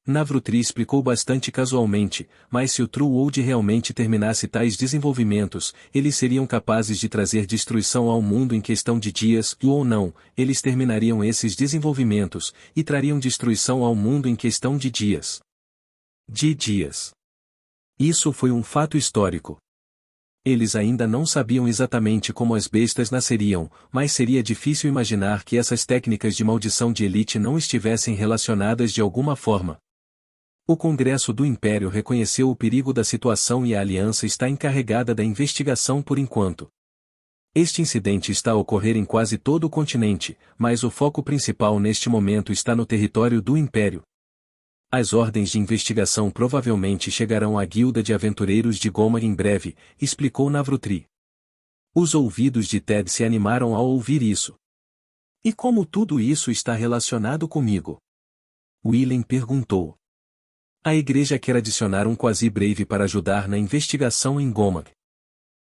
Navrutri explicou bastante casualmente, mas se o Truewood realmente terminasse tais desenvolvimentos, eles seriam capazes de trazer destruição ao mundo em questão de dias, ou não, eles terminariam esses desenvolvimentos, e trariam destruição ao mundo em questão de dias. de dias. Isso foi um fato histórico. Eles ainda não sabiam exatamente como as bestas nasceriam, mas seria difícil imaginar que essas técnicas de maldição de elite não estivessem relacionadas de alguma forma. O Congresso do Império reconheceu o perigo da situação e a Aliança está encarregada da investigação por enquanto. Este incidente está a ocorrer em quase todo o continente, mas o foco principal neste momento está no território do Império. As ordens de investigação provavelmente chegarão à Guilda de Aventureiros de Gomag em breve, explicou Navrutri. Os ouvidos de Ted se animaram ao ouvir isso. E como tudo isso está relacionado comigo? Willem perguntou. A igreja quer adicionar um quasi-brave para ajudar na investigação em Gomag.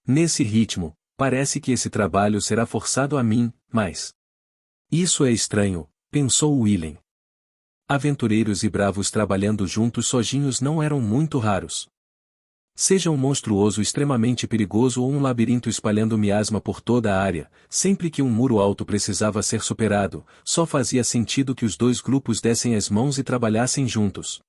Nesse ritmo, parece que esse trabalho será forçado a mim, mas... Isso é estranho, pensou Willem. Aventureiros e bravos trabalhando juntos sozinhos não eram muito raros. Seja um monstruoso extremamente perigoso ou um labirinto espalhando miasma por toda a área, sempre que um muro alto precisava ser superado, só fazia sentido que os dois grupos dessem as mãos e trabalhassem juntos.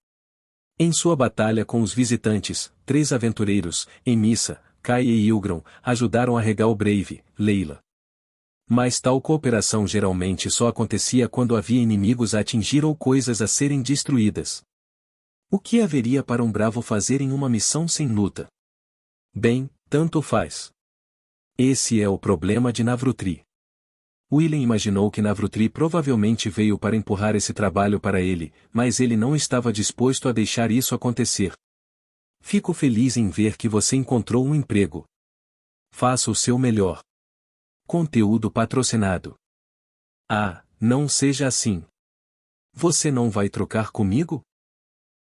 Em sua batalha com os visitantes, 3 aventureiros, em Missa, Kai e Ilgron, ajudaram a regar o Brave, Leila. Mas tal cooperação geralmente só acontecia quando havia inimigos a atingir ou coisas a serem destruídas. O que haveria para um bravo fazer em uma missão sem luta? Bem, tanto faz. Esse é o problema de Navrutri. Willem imaginou que Navrutri provavelmente veio para empurrar esse trabalho para ele, mas ele não estava disposto a deixar isso acontecer. Fico feliz em ver que você encontrou um emprego. Faça o seu melhor. Conteúdo patrocinado. Ah, não seja assim. Você não vai trocar comigo?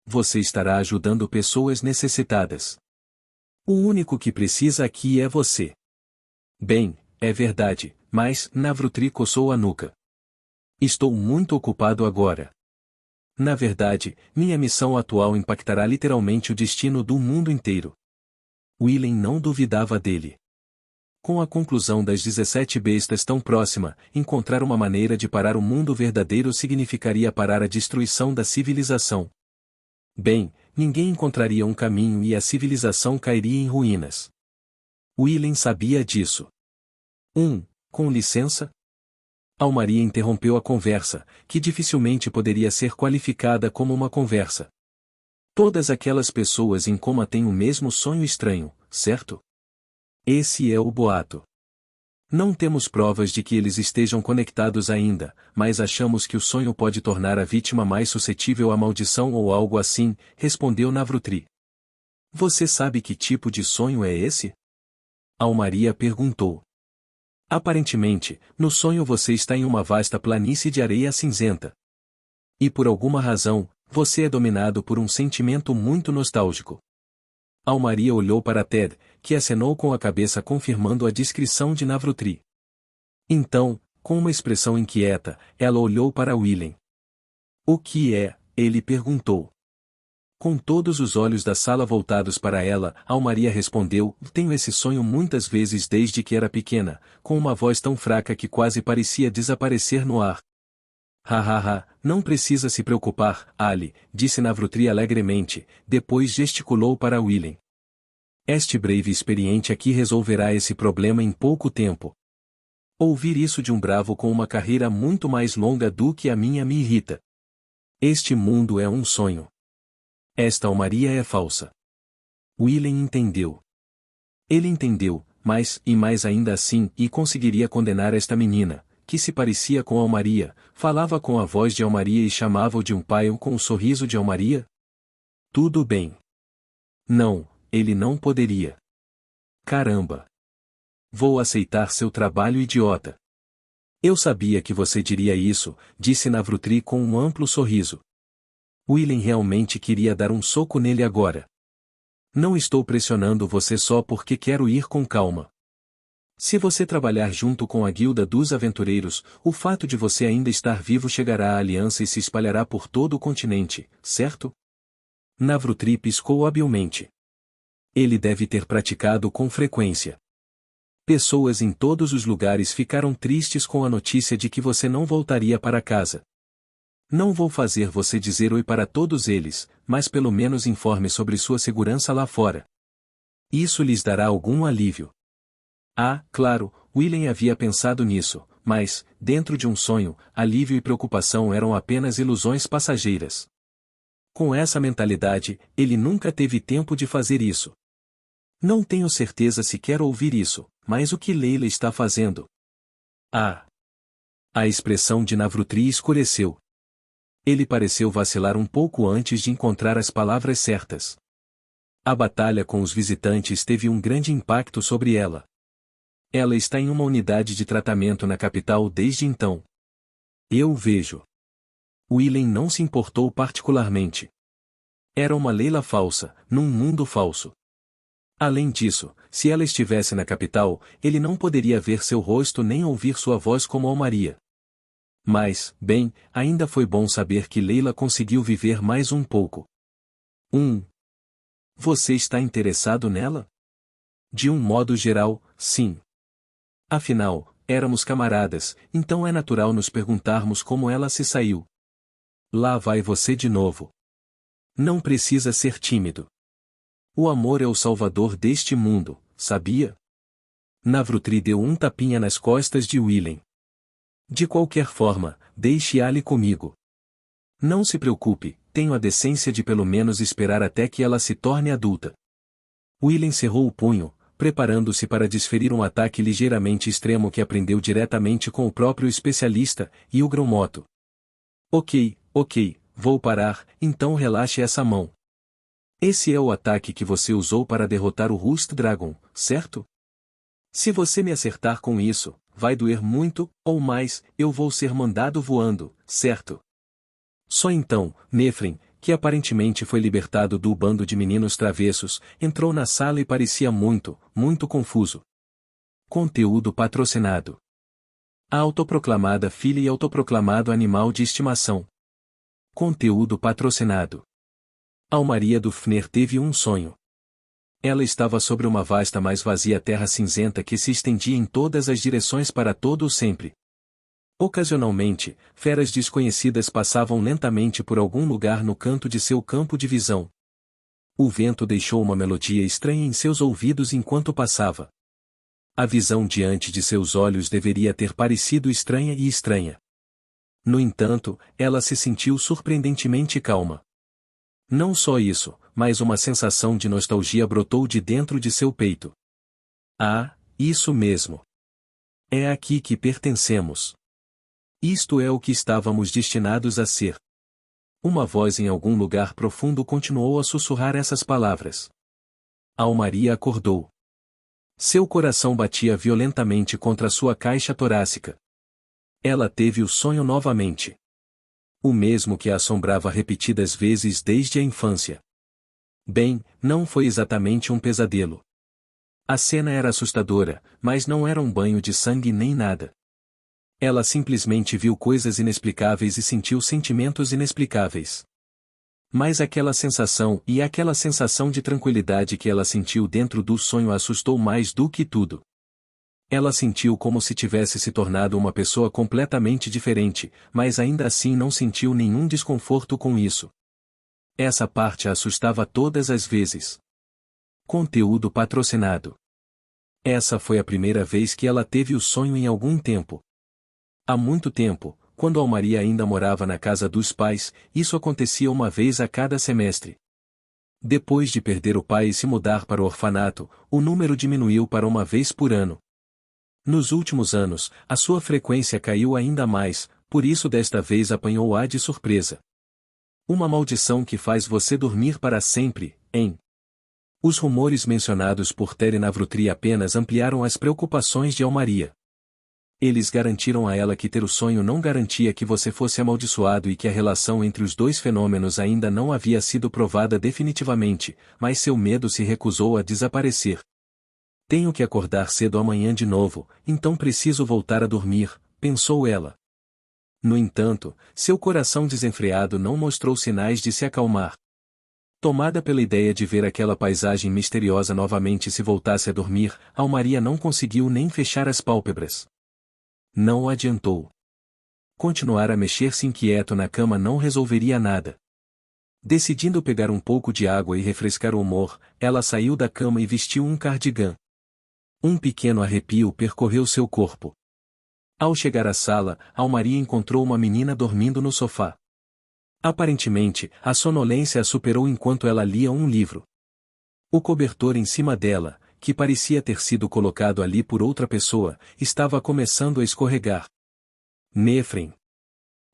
Você estará ajudando pessoas necessitadas. O único que precisa aqui é você. Bem, é verdade, mas Navrutri coçou a nuca. Estou muito ocupado agora. Na verdade, minha missão atual impactará literalmente o destino do mundo inteiro. Willem não duvidava dele. Com a conclusão das 17 bestas tão próxima, encontrar uma maneira de parar o mundo verdadeiro significaria parar a destruição da civilização. Bem, ninguém encontraria um caminho e a civilização cairia em ruínas. Willem sabia disso. Com licença? Almaria interrompeu a conversa, que dificilmente poderia ser qualificada como uma conversa. Todas aquelas pessoas em coma têm o mesmo sonho estranho, certo? Esse é o boato. Não temos provas de que eles estejam conectados ainda, mas achamos que o sonho pode tornar a vítima mais suscetível à maldição ou algo assim, respondeu Navrutri. Você sabe que tipo de sonho é esse? Almaria perguntou. Aparentemente, no sonho você está em uma vasta planície de areia cinzenta. E por alguma razão, você é dominado por um sentimento muito nostálgico. Almaria olhou para Ted, que acenou com a cabeça confirmando a descrição de Navrutri. Então, com uma expressão inquieta, ela olhou para Willem. O que é? Ele perguntou. Com todos os olhos da sala voltados para ela, Almaria respondeu, tenho esse sonho muitas vezes desde que era pequena, com uma voz tão fraca que quase parecia desaparecer no ar. Hahaha, não precisa se preocupar, Ali, disse Navrutri alegremente, depois gesticulou para Willem. Este brave experiente aqui resolverá esse problema em pouco tempo. Ouvir isso de um bravo com uma carreira muito mais longa do que a minha me irrita. Este mundo é um sonho. Esta almaria é falsa. Willem entendeu. Ele entendeu, e mais ainda assim, e conseguiria condenar esta menina, que se parecia com Almaria, falava com a voz de Almaria e chamava-o de um pai com o sorriso de Almaria? Tudo bem. Não, ele não poderia. Caramba. Vou aceitar seu trabalho, idiota. Eu sabia que você diria isso, disse Navrutri com um amplo sorriso. Willem realmente queria dar um soco nele agora. Não estou pressionando você só porque quero ir com calma. Se você trabalhar junto com a Guilda dos Aventureiros, o fato de você ainda estar vivo chegará à Aliança e se espalhará por todo o continente, certo? Navrutri piscou habilmente. Ele deve ter praticado com frequência. Pessoas em todos os lugares ficaram tristes com a notícia de que você não voltaria para casa. Não vou fazer você dizer oi para todos eles, mas pelo menos informe sobre sua segurança lá fora. Isso lhes dará algum alívio. Ah, claro, William havia pensado nisso, mas, dentro de um sonho, alívio e preocupação eram apenas ilusões passageiras. Com essa mentalidade, ele nunca teve tempo de fazer isso. Não tenho certeza se quer ouvir isso, mas o que Leila está fazendo? Ah! A expressão de Navrutri escureceu. Ele pareceu vacilar um pouco antes de encontrar as palavras certas. A batalha com os visitantes teve um grande impacto sobre ela. Ela está em uma unidade de tratamento na capital desde então. Eu vejo. William não se importou particularmente. Era uma Leila falsa, num mundo falso. Além disso, se ela estivesse na capital, ele não poderia ver seu rosto nem ouvir sua voz como Maria. Mas, bem, ainda foi bom saber que Leila conseguiu viver mais um pouco. Você está interessado nela? De um modo geral, sim. Afinal, éramos camaradas, então é natural nos perguntarmos como ela se saiu. Lá vai você de novo. Não precisa ser tímido. O amor é o salvador deste mundo, sabia? Navrutri deu um tapinha nas costas de William. De qualquer forma, deixe Ali comigo. Não se preocupe, tenho a decência de pelo menos esperar até que ela se torne adulta. William cerrou o punho, preparando-se para desferir um ataque ligeiramente extremo que aprendeu diretamente com o próprio especialista, Ilgron Moto. Ok, vou parar, então relaxe essa mão. Esse é o ataque que você usou para derrotar o Rust Dragon, certo? Se você me acertar com isso, vai doer muito, ou mais, eu vou ser mandado voando, certo? Só então, Nefren, que aparentemente foi libertado do bando de meninos travessos, entrou na sala e parecia muito confuso. Conteúdo patrocinado. A autoproclamada filha e autoproclamado animal de estimação. Conteúdo patrocinado. Almaria do Fner teve um sonho. Ela estava sobre uma vasta mas vazia terra cinzenta que se estendia em todas as direções para todo o sempre. Ocasionalmente, feras desconhecidas passavam lentamente por algum lugar no canto de seu campo de visão. O vento deixou uma melodia estranha em seus ouvidos enquanto passava. A visão diante de seus olhos deveria ter parecido estranha. No entanto, ela se sentiu surpreendentemente calma. Não só isso, mas uma sensação de nostalgia brotou de dentro de seu peito. Ah, isso mesmo. É aqui que pertencemos. Isto é o que estávamos destinados a ser. Uma voz em algum lugar profundo continuou a sussurrar essas palavras. Almaria acordou. Seu coração batia violentamente contra sua caixa torácica. Ela teve o sonho novamente. O mesmo que a assombrava repetidas vezes desde a infância. Bem, não foi exatamente um pesadelo. A cena era assustadora, mas não era um banho de sangue nem nada. Ela simplesmente viu coisas inexplicáveis e sentiu sentimentos inexplicáveis. Mas aquela sensação de tranquilidade que ela sentiu dentro do sonho a assustou mais do que tudo. Ela sentiu como se tivesse se tornado uma pessoa completamente diferente, mas ainda assim não sentiu nenhum desconforto com isso. Essa parte a assustava todas as vezes. Conteúdo patrocinado. Essa foi a primeira vez que ela teve o sonho em algum tempo. Há muito tempo, quando Almaria ainda morava na casa dos pais, isso acontecia uma vez a cada semestre. Depois de perder o pai e se mudar para o orfanato, o número diminuiu para uma vez por ano. Nos últimos anos, a sua frequência caiu ainda mais, por isso desta vez apanhou-a de surpresa. Uma maldição que faz você dormir para sempre, hein? Os rumores mencionados por Tere Navrutri apenas ampliaram as preocupações de Almaria. Eles garantiram a ela que ter o sonho não garantia que você fosse amaldiçoado e que a relação entre os dois fenômenos ainda não havia sido provada definitivamente, mas seu medo se recusou a desaparecer. Tenho que acordar cedo amanhã de novo, então preciso voltar a dormir, pensou ela. No entanto, seu coração desenfreado não mostrou sinais de se acalmar. Tomada pela ideia de ver aquela paisagem misteriosa novamente se voltasse a dormir, Almaria não conseguiu nem fechar as pálpebras. Não adiantou. Continuar a mexer-se inquieto na cama não resolveria nada. Decidindo pegar um pouco de água e refrescar o humor, ela saiu da cama e vestiu um cardigã. Um pequeno arrepio percorreu seu corpo. Ao chegar à sala, Almaria encontrou uma menina dormindo no sofá. Aparentemente, a sonolência a superou enquanto ela lia um livro. O cobertor em cima dela, que parecia ter sido colocado ali por outra pessoa, estava começando a escorregar. Nefren.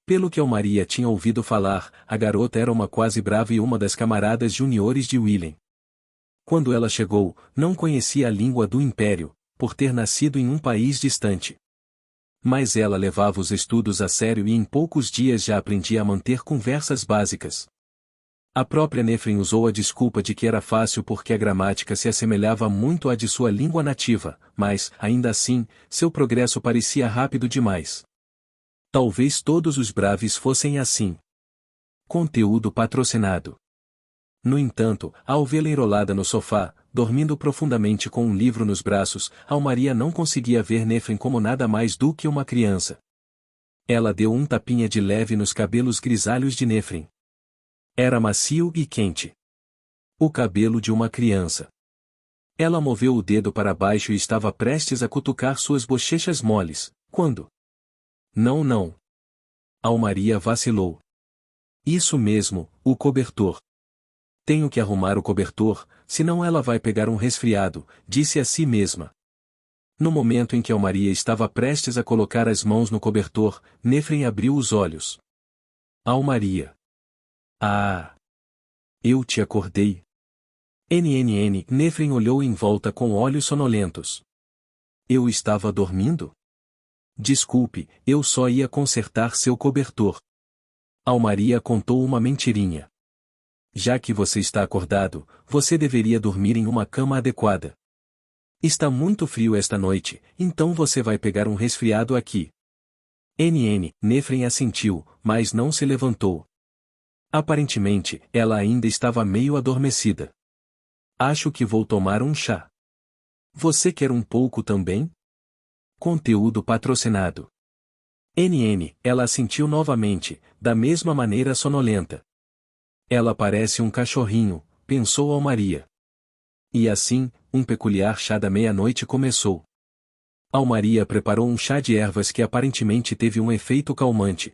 Pelo que Almaria tinha ouvido falar, a garota era uma quase brava e uma das camaradas juniores de Willem. Quando ela chegou, não conhecia a língua do Império, por ter nascido em um país distante. Mas ela levava os estudos a sério e em poucos dias já aprendia a manter conversas básicas. A própria Nefren usou a desculpa de que era fácil porque a gramática se assemelhava muito à de sua língua nativa, mas, ainda assim, seu progresso parecia rápido demais. Talvez todos os braves fossem assim. Conteúdo patrocinado. No entanto, ao vê-la enrolada no sofá, dormindo profundamente com um livro nos braços, Almaria não conseguia ver Nefren como nada mais do que uma criança. Ela deu um tapinha de leve nos cabelos grisalhos de Nefren. Era macio e quente. O cabelo de uma criança. Ela moveu o dedo para baixo e estava prestes a cutucar suas bochechas moles, quando... Não. Almaria vacilou. Isso mesmo, o cobertor. Tenho que arrumar o cobertor, senão ela vai pegar um resfriado, disse a si mesma. No momento em que Almaria estava prestes a colocar as mãos no cobertor, Nefren abriu os olhos. Almaria. Ah! Eu te acordei. Nefren olhou em volta com olhos sonolentos. Eu estava dormindo? Desculpe, eu só ia consertar seu cobertor. Almaria contou uma mentirinha. Já que você está acordado, você deveria dormir em uma cama adequada. Está muito frio esta noite, então você vai pegar um resfriado aqui. Nefren assentiu, mas não se levantou. Aparentemente, ela ainda estava meio adormecida. Acho que vou tomar um chá. Você quer um pouco também? Conteúdo patrocinado. Ela assentiu novamente, da mesma maneira sonolenta. Ela parece um cachorrinho, pensou Almaria. E assim, um peculiar chá da meia-noite começou. Almaria preparou um chá de ervas que aparentemente teve um efeito calmante.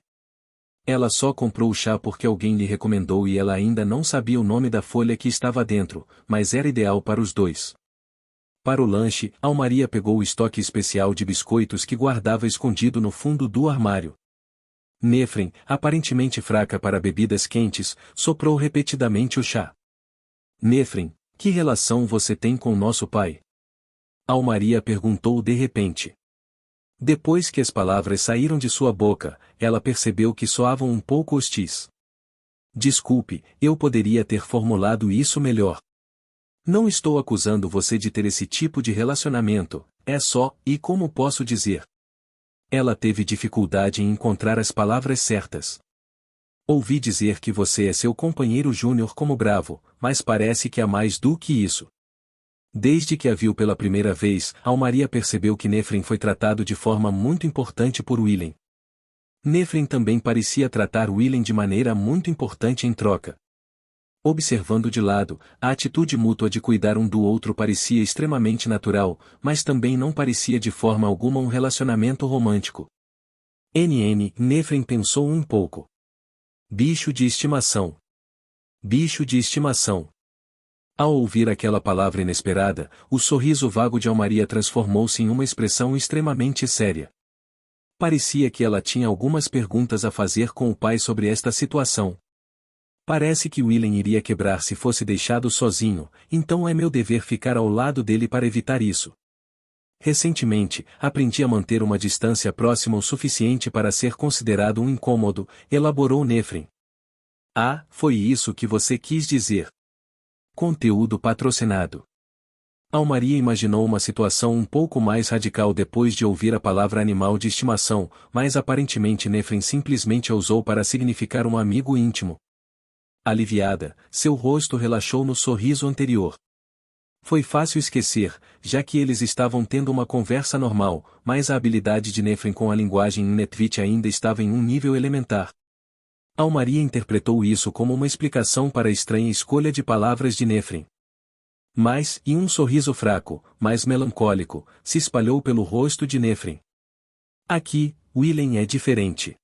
Ela só comprou o chá porque alguém lhe recomendou e ela ainda não sabia o nome da folha que estava dentro, mas era ideal para os dois. Para o lanche, Almaria pegou o estoque especial de biscoitos que guardava escondido no fundo do armário. Nefren, aparentemente fraca para bebidas quentes, soprou repetidamente o chá. Nefren, que relação você tem com nosso pai? Almaria perguntou de repente. Depois que as palavras saíram de sua boca, ela percebeu que soavam um pouco hostis. Desculpe, eu poderia ter formulado isso melhor. Não estou acusando você de ter esse tipo de relacionamento, é só, e como posso dizer? Ela teve dificuldade em encontrar as palavras certas. Ouvi dizer que você é seu companheiro júnior como bravo, mas parece que há mais do que isso. Desde que a viu pela primeira vez, Almaria percebeu que Nefren foi tratado de forma muito importante por Willem. Nefren também parecia tratar Willem de maneira muito importante em troca. Observando de lado, a atitude mútua de cuidar um do outro parecia extremamente natural, mas também não parecia de forma alguma um relacionamento romântico. Nefren pensou um pouco. Bicho de estimação. Bicho de estimação. Ao ouvir aquela palavra inesperada, o sorriso vago de Almaria transformou-se em uma expressão extremamente séria. Parecia que ela tinha algumas perguntas a fazer com o pai sobre esta situação. Parece que Willem iria quebrar se fosse deixado sozinho, então é meu dever ficar ao lado dele para evitar isso. Recentemente, aprendi a manter uma distância próxima o suficiente para ser considerado um incômodo, elaborou Nefren. Ah, foi isso que você quis dizer. Conteúdo patrocinado. Almaria imaginou uma situação um pouco mais radical depois de ouvir a palavra animal de estimação, mas aparentemente Nefren simplesmente a usou para significar um amigo íntimo. Aliviada, seu rosto relaxou no sorriso anterior. Foi fácil esquecer, já que eles estavam tendo uma conversa normal, mas a habilidade de Nefren com a linguagem Netvit ainda estava em um nível elementar. Almaria interpretou isso como uma explicação para a estranha escolha de palavras de Nefren. Mas, e um sorriso fraco, mas melancólico, se espalhou pelo rosto de Nefren. Aqui, Willem é diferente.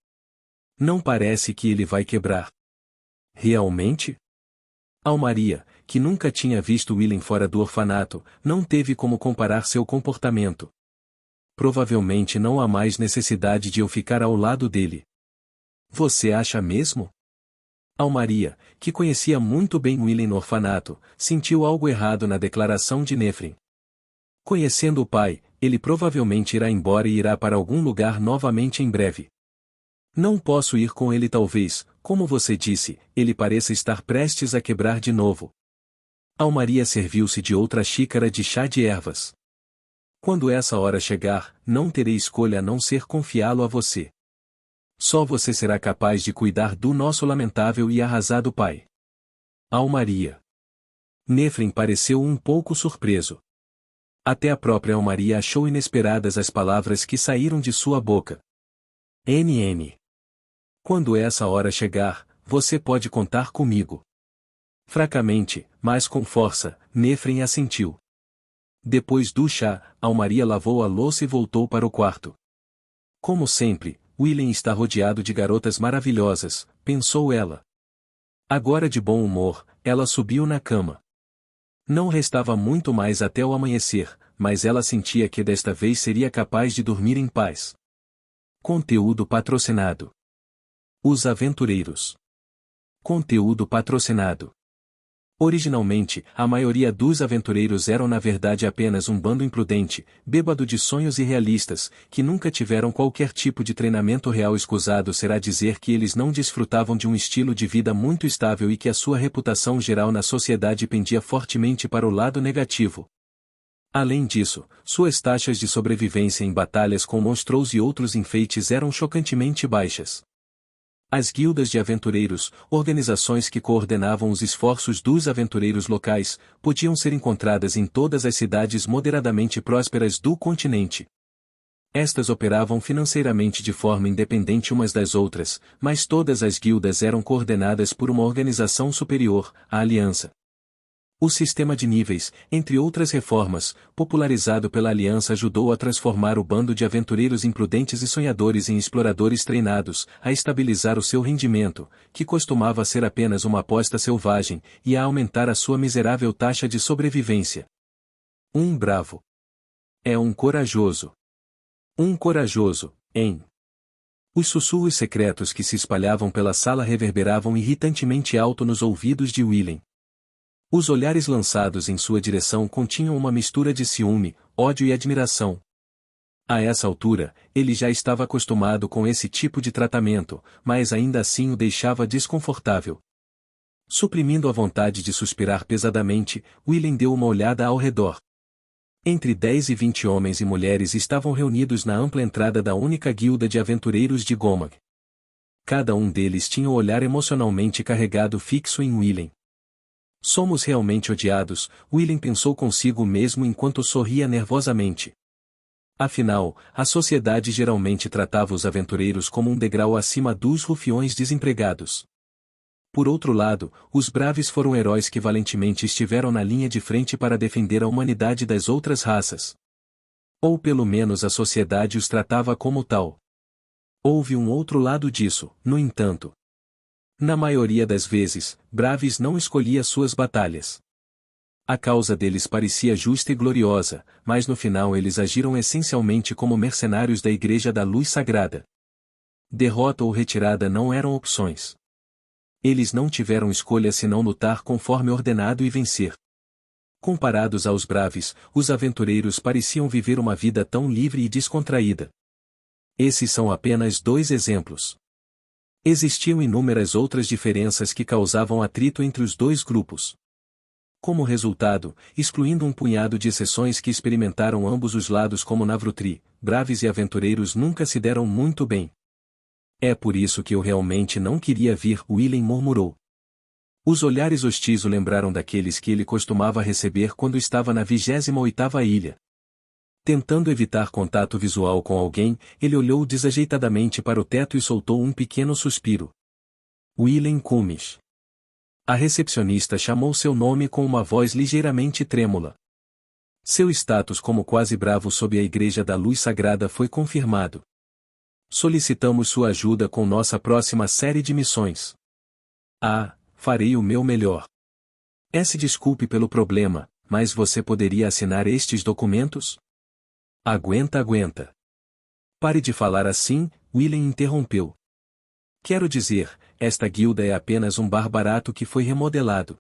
Não parece que ele vai quebrar. Realmente? Almaria, que nunca tinha visto Willem fora do orfanato, não teve como comparar seu comportamento. Provavelmente não há mais necessidade de eu ficar ao lado dele. Você acha mesmo? Almaria, que conhecia muito bem Willem no orfanato, sentiu algo errado na declaração de Nefren. Conhecendo o pai, ele provavelmente irá embora e irá para algum lugar novamente em breve. Não posso ir com ele talvez, como você disse, ele pareça estar prestes a quebrar de novo. Almaria serviu-se de outra xícara de chá de ervas. Quando essa hora chegar, não terei escolha a não ser confiá-lo a você. Só você será capaz de cuidar do nosso lamentável e arrasado pai. Almaria. Nefren pareceu um pouco surpreso. Até a própria Almaria achou inesperadas as palavras que saíram de sua boca. NN. Quando essa hora chegar, você pode contar comigo. Fracamente, mas com força, Nefren assentiu. Depois do chá, Almaria lavou a louça e voltou para o quarto. Como sempre, Willem está rodeado de garotas maravilhosas, pensou ela. Agora de bom humor, ela subiu na cama. Não restava muito mais até o amanhecer, mas ela sentia que desta vez seria capaz de dormir em paz. Conteúdo patrocinado. Os Aventureiros. Conteúdo patrocinado. Originalmente, a maioria dos aventureiros eram na verdade apenas um bando imprudente, bêbado de sonhos irrealistas, que nunca tiveram qualquer tipo de treinamento real. Escusado será dizer que eles não desfrutavam de um estilo de vida muito estável e que a sua reputação geral na sociedade pendia fortemente para o lado negativo. Além disso, suas taxas de sobrevivência em batalhas com monstros e outros enfeites eram chocantemente baixas. As guildas de aventureiros, organizações que coordenavam os esforços dos aventureiros locais, podiam ser encontradas em todas as cidades moderadamente prósperas do continente. Estas operavam financeiramente de forma independente umas das outras, mas todas as guildas eram coordenadas por uma organização superior, a Aliança. O sistema de níveis, entre outras reformas, popularizado pela Aliança, ajudou a transformar o bando de aventureiros imprudentes e sonhadores em exploradores treinados, a estabilizar o seu rendimento, que costumava ser apenas uma aposta selvagem, e a aumentar a sua miserável taxa de sobrevivência. Um bravo. É um corajoso. Um corajoso, hein? Os sussurros secretos que se espalhavam pela sala reverberavam irritantemente alto nos ouvidos de Willem. Os olhares lançados em sua direção continham uma mistura de ciúme, ódio e admiração. A essa altura, ele já estava acostumado com esse tipo de tratamento, mas ainda assim o deixava desconfortável. Suprimindo a vontade de suspirar pesadamente, Willem deu uma olhada ao redor. Entre 10 e 20 homens e mulheres estavam reunidos na ampla entrada da única guilda de aventureiros de Gomag. Cada um deles tinha o olhar emocionalmente carregado fixo em Willem. Somos realmente odiados, Willem pensou consigo mesmo enquanto sorria nervosamente. Afinal, a sociedade geralmente tratava os aventureiros como um degrau acima dos rufiões desempregados. Por outro lado, os Braves foram heróis que valentemente estiveram na linha de frente para defender a humanidade das outras raças. Ou pelo menos a sociedade os tratava como tal. Houve um outro lado disso, no entanto. Na maioria das vezes, Braves não escolhia suas batalhas. A causa deles parecia justa e gloriosa, mas no final eles agiram essencialmente como mercenários da Igreja da Luz Sagrada. Derrota ou retirada não eram opções. Eles não tiveram escolha senão lutar conforme ordenado e vencer. Comparados aos Braves, os aventureiros pareciam viver uma vida tão livre e descontraída. Esses são apenas 2 exemplos. Existiam inúmeras outras diferenças que causavam atrito entre os 2 grupos. Como resultado, excluindo um punhado de exceções que experimentaram ambos os lados como Navrutri, Braves e aventureiros nunca se deram muito bem. É por isso que eu realmente não queria vir, Willem murmurou. Os olhares hostis o lembraram daqueles que ele costumava receber quando estava na 28ª ilha. Tentando evitar contato visual com alguém, ele olhou desajeitadamente para o teto e soltou um pequeno suspiro. Willem Cummins. A recepcionista chamou seu nome com uma voz ligeiramente trêmula. Seu status como quase bravo sob a Igreja da Luz Sagrada foi confirmado. Solicitamos sua ajuda com nossa próxima série de missões. Farei o meu melhor. Se desculpe pelo problema, mas você poderia assinar estes documentos? Aguenta. Pare de falar assim, Willem interrompeu. Quero dizer, esta guilda é apenas um bar barato que foi remodelado.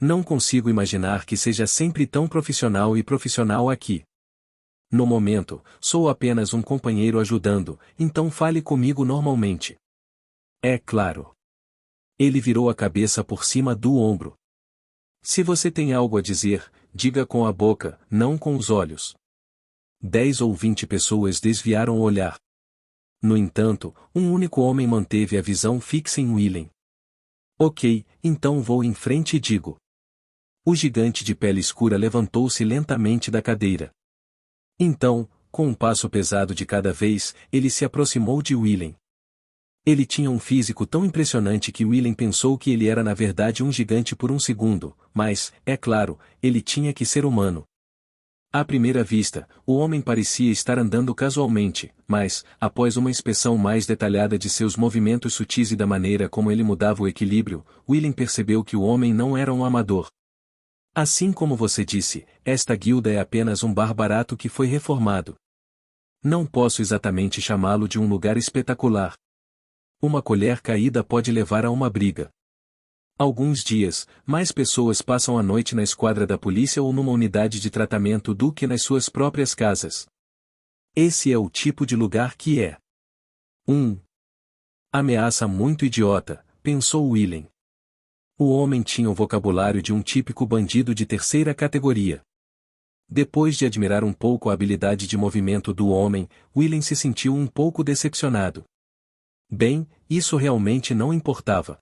Não consigo imaginar que seja sempre tão profissional aqui. No momento, sou apenas um companheiro ajudando, então fale comigo normalmente. É claro. Ele virou a cabeça por cima do ombro. Se você tem algo a dizer, diga com a boca, não com os olhos. 10 ou 20 pessoas desviaram o olhar. No entanto, um único homem manteve a visão fixa em Willem. Ok, então vou em frente e digo. O gigante de pele escura levantou-se lentamente da cadeira. Então, com um passo pesado de cada vez, ele se aproximou de Willem. Ele tinha um físico tão impressionante que Willem pensou que ele era na verdade um gigante por um segundo, mas, é claro, ele tinha que ser humano. À primeira vista, o homem parecia estar andando casualmente, mas, após uma inspeção mais detalhada de seus movimentos sutis e da maneira como ele mudava o equilíbrio, Willem percebeu que o homem não era um amador. Assim como você disse, esta guilda é apenas um bar barato que foi reformado. Não posso exatamente chamá-lo de um lugar espetacular. Uma colher caída pode levar a uma briga. Alguns dias, mais pessoas passam a noite na esquadra da polícia ou numa unidade de tratamento do que nas suas próprias casas. Esse é o tipo de lugar que é. Ameaça muito idiota, pensou Willem. O homem tinha o vocabulário de um típico bandido de terceira categoria. Depois de admirar um pouco a habilidade de movimento do homem, Willem se sentiu um pouco decepcionado. Bem, isso realmente não importava.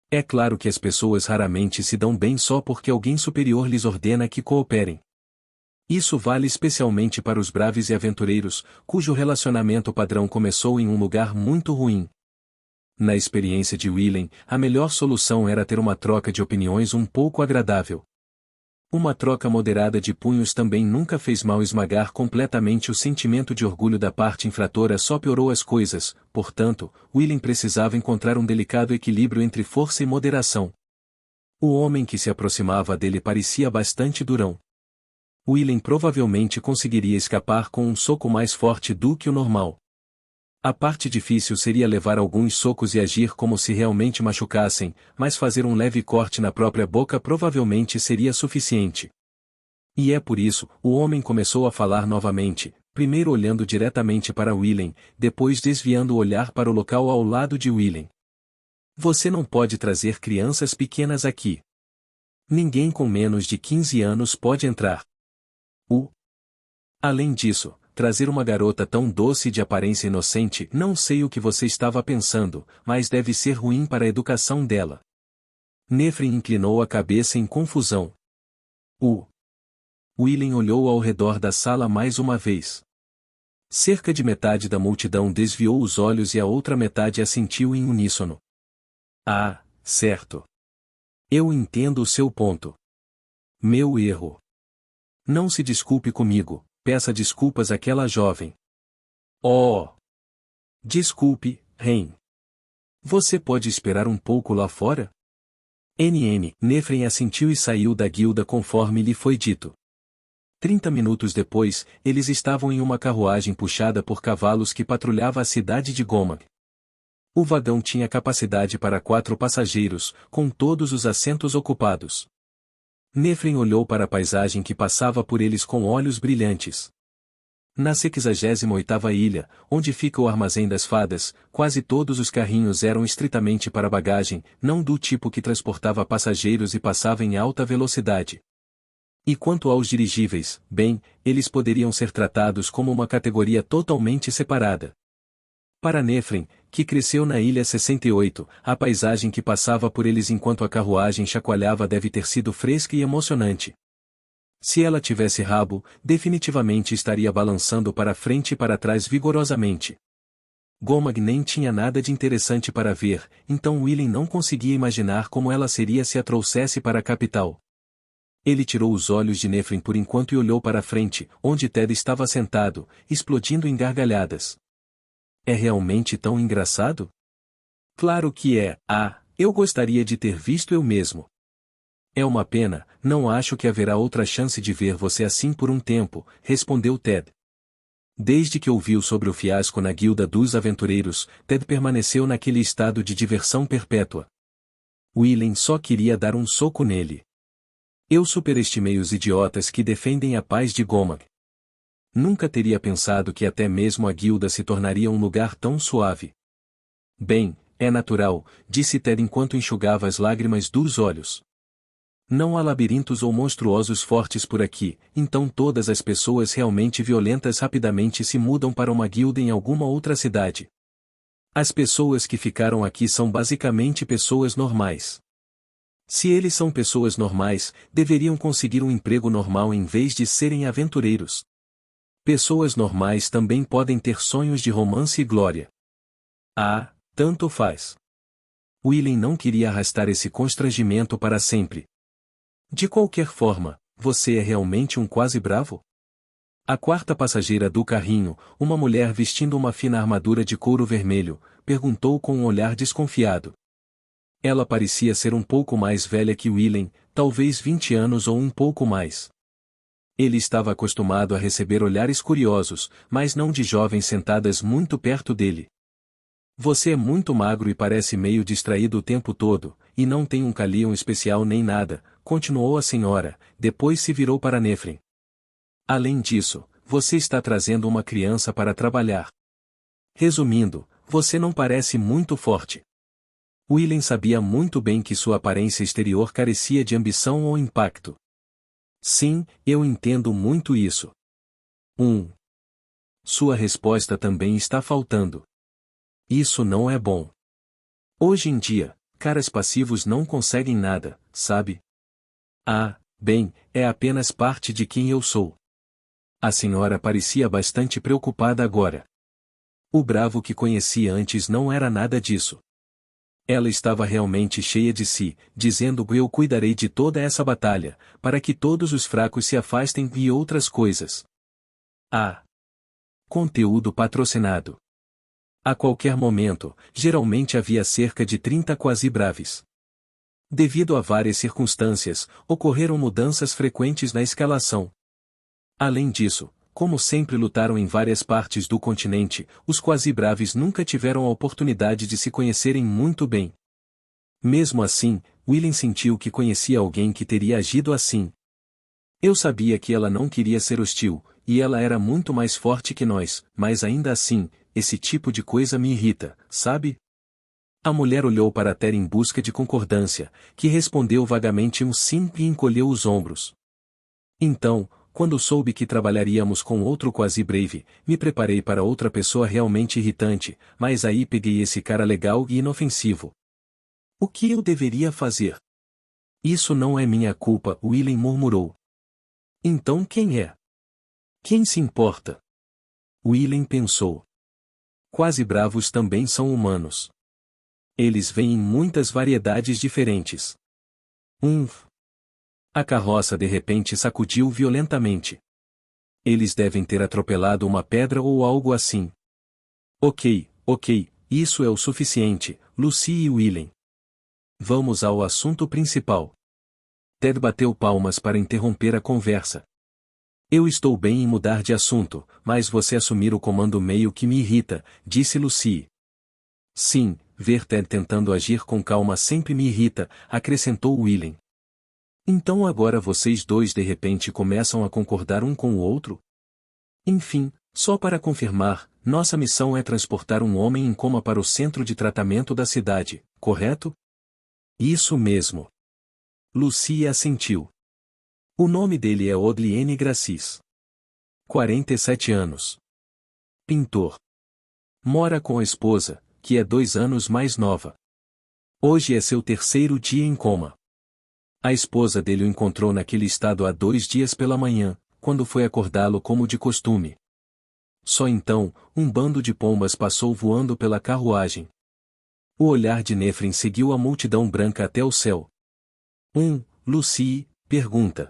É claro que as pessoas raramente se dão bem só porque alguém superior lhes ordena que cooperem. Isso vale especialmente para os braves e aventureiros, cujo relacionamento padrão começou em um lugar muito ruim. Na experiência de Willem, a melhor solução era ter uma troca de opiniões um pouco agradável. Uma troca moderada de punhos também nunca fez mal. Esmagar completamente o sentimento de orgulho da parte infratora só piorou as coisas, portanto, Willem precisava encontrar um delicado equilíbrio entre força e moderação. O homem que se aproximava dele parecia bastante durão. Willem provavelmente conseguiria escapar com um soco mais forte do que o normal. A parte difícil seria levar alguns socos e agir como se realmente machucassem, mas fazer um leve corte na própria boca provavelmente seria suficiente. E é por isso, o homem começou a falar novamente, primeiro olhando diretamente para Willem, depois desviando o olhar para o local ao lado de Willem. Você não pode trazer crianças pequenas aqui. Ninguém com menos de 15 anos pode entrar. Além disso, trazer uma garota tão doce e de aparência inocente, não sei o que você estava pensando, mas deve ser ruim para a educação dela. Nefrin inclinou a cabeça em confusão. Willem olhou ao redor da sala mais uma vez. Cerca de metade da multidão desviou os olhos e a outra metade assentiu em uníssono. Certo. Eu entendo o seu ponto. Meu erro. Não se desculpe comigo. Peça desculpas àquela jovem. Desculpe, Ren. Você pode esperar um pouco lá fora? Nefrin assentiu e saiu da guilda conforme lhe foi dito. 30 minutos depois, eles estavam em uma carruagem puxada por cavalos que patrulhava a cidade de Gomag. O vagão tinha capacidade para 4 passageiros, com todos os assentos ocupados. Nefrin olhou para a paisagem que passava por eles com olhos brilhantes. Na 68ª ilha, onde fica o Armazém das Fadas, quase todos os carrinhos eram estritamente para bagagem, não do tipo que transportava passageiros e passava em alta velocidade. E quanto aos dirigíveis, bem, eles poderiam ser tratados como uma categoria totalmente separada. Para Nefren, que cresceu na Ilha 68, a paisagem que passava por eles enquanto a carruagem chacoalhava deve ter sido fresca e emocionante. Se ela tivesse rabo, definitivamente estaria balançando para frente e para trás vigorosamente. Gomag nem tinha nada de interessante para ver, então Willem não conseguia imaginar como ela seria se a trouxesse para a capital. Ele tirou os olhos de Nefren por enquanto e olhou para a frente, onde Ted estava sentado, explodindo em gargalhadas. É realmente tão engraçado? Claro que é. Ah, eu gostaria de ter visto eu mesmo. É uma pena, não acho que haverá outra chance de ver você assim por um tempo, respondeu Ted. Desde que ouviu sobre o fiasco na Guilda dos Aventureiros, Ted permaneceu naquele estado de diversão perpétua. Willem só queria dar um soco nele. Eu superestimei os idiotas que defendem a paz de Gomag. Nunca teria pensado que até mesmo a guilda se tornaria um lugar tão suave. Bem, é natural, disse Ted enquanto enxugava as lágrimas dos olhos. Não há labirintos ou monstruosos fortes por aqui, então todas as pessoas realmente violentas rapidamente se mudam para uma guilda em alguma outra cidade. As pessoas que ficaram aqui são basicamente pessoas normais. Se eles são pessoas normais, deveriam conseguir um emprego normal em vez de serem aventureiros. Pessoas normais também podem ter sonhos de romance e glória. Ah, tanto faz. Willem não queria arrastar esse constrangimento para sempre. De qualquer forma, você é realmente um quase bravo? A quarta passageira do carrinho, uma mulher vestindo uma fina armadura de couro vermelho, perguntou com um olhar desconfiado. Ela parecia ser um pouco mais velha que Willem, talvez 20 anos ou um pouco mais. Ele estava acostumado a receber olhares curiosos, mas não de jovens sentadas muito perto dele. Você é muito magro e parece meio distraído o tempo todo, e não tem um calião especial nem nada, continuou a senhora, depois se virou para Nefren. Além disso, você está trazendo uma criança para trabalhar. Resumindo, você não parece muito forte. Willem sabia muito bem que sua aparência exterior carecia de ambição ou impacto. Sim, eu entendo muito isso. Sua resposta também está faltando. Isso não é bom. Hoje em dia, caras passivos não conseguem nada, sabe? Ah, bem, é apenas parte de quem eu sou. A senhora parecia bastante preocupada agora. O bravo que conhecia antes não era nada disso. Ela estava realmente cheia de si, dizendo: eu cuidarei de toda essa batalha, para que todos os fracos se afastem e outras coisas. Ah! Conteúdo patrocinado. A qualquer momento, geralmente havia cerca de 30 quasi-braves. Devido a várias circunstâncias, ocorreram mudanças frequentes na escalação. Além disso, como sempre lutaram em várias partes do continente, os quasi-braves nunca tiveram a oportunidade de se conhecerem muito bem. Mesmo assim, Willem sentiu que conhecia alguém que teria agido assim. Eu sabia que ela não queria ser hostil, e ela era muito mais forte que nós, mas ainda assim, esse tipo de coisa me irrita, sabe? A mulher olhou para Ter em busca de concordância, que respondeu vagamente um sim e encolheu os ombros. Então, quando soube que trabalharíamos com outro quasi-brave, me preparei para outra pessoa realmente irritante, mas aí peguei esse cara legal e inofensivo. O que eu deveria fazer? Isso não é minha culpa, Willem murmurou. Então quem é? Quem se importa? Willem pensou. Quasi-bravos também são humanos. Eles vêm em muitas variedades diferentes. A carroça de repente sacudiu violentamente. Eles devem ter atropelado uma pedra ou algo assim. Ok, isso é o suficiente, Lucy e Willem. Vamos ao assunto principal. Ted bateu palmas para interromper a conversa. Eu estou bem em mudar de assunto, mas você assumir o comando meio que me irrita, disse Lucy. Sim, ver Ted tentando agir com calma sempre me irrita, acrescentou Willem. Então agora vocês dois de repente começam a concordar um com o outro? Enfim, só para confirmar, nossa missão é transportar um homem em coma para o centro de tratamento da cidade, correto? Isso mesmo. Lucy assentiu. O nome dele é Odliene Gracis. 47 anos. Pintor. Mora com a esposa, que é 2 anos mais nova. Hoje é seu terceiro dia em coma. A esposa dele o encontrou naquele estado há 2 dias pela manhã, quando foi acordá-lo como de costume. Só então, um bando de pombas passou voando pela carruagem. O olhar de Nefrin seguiu a multidão branca até o céu. Lucy, pergunta.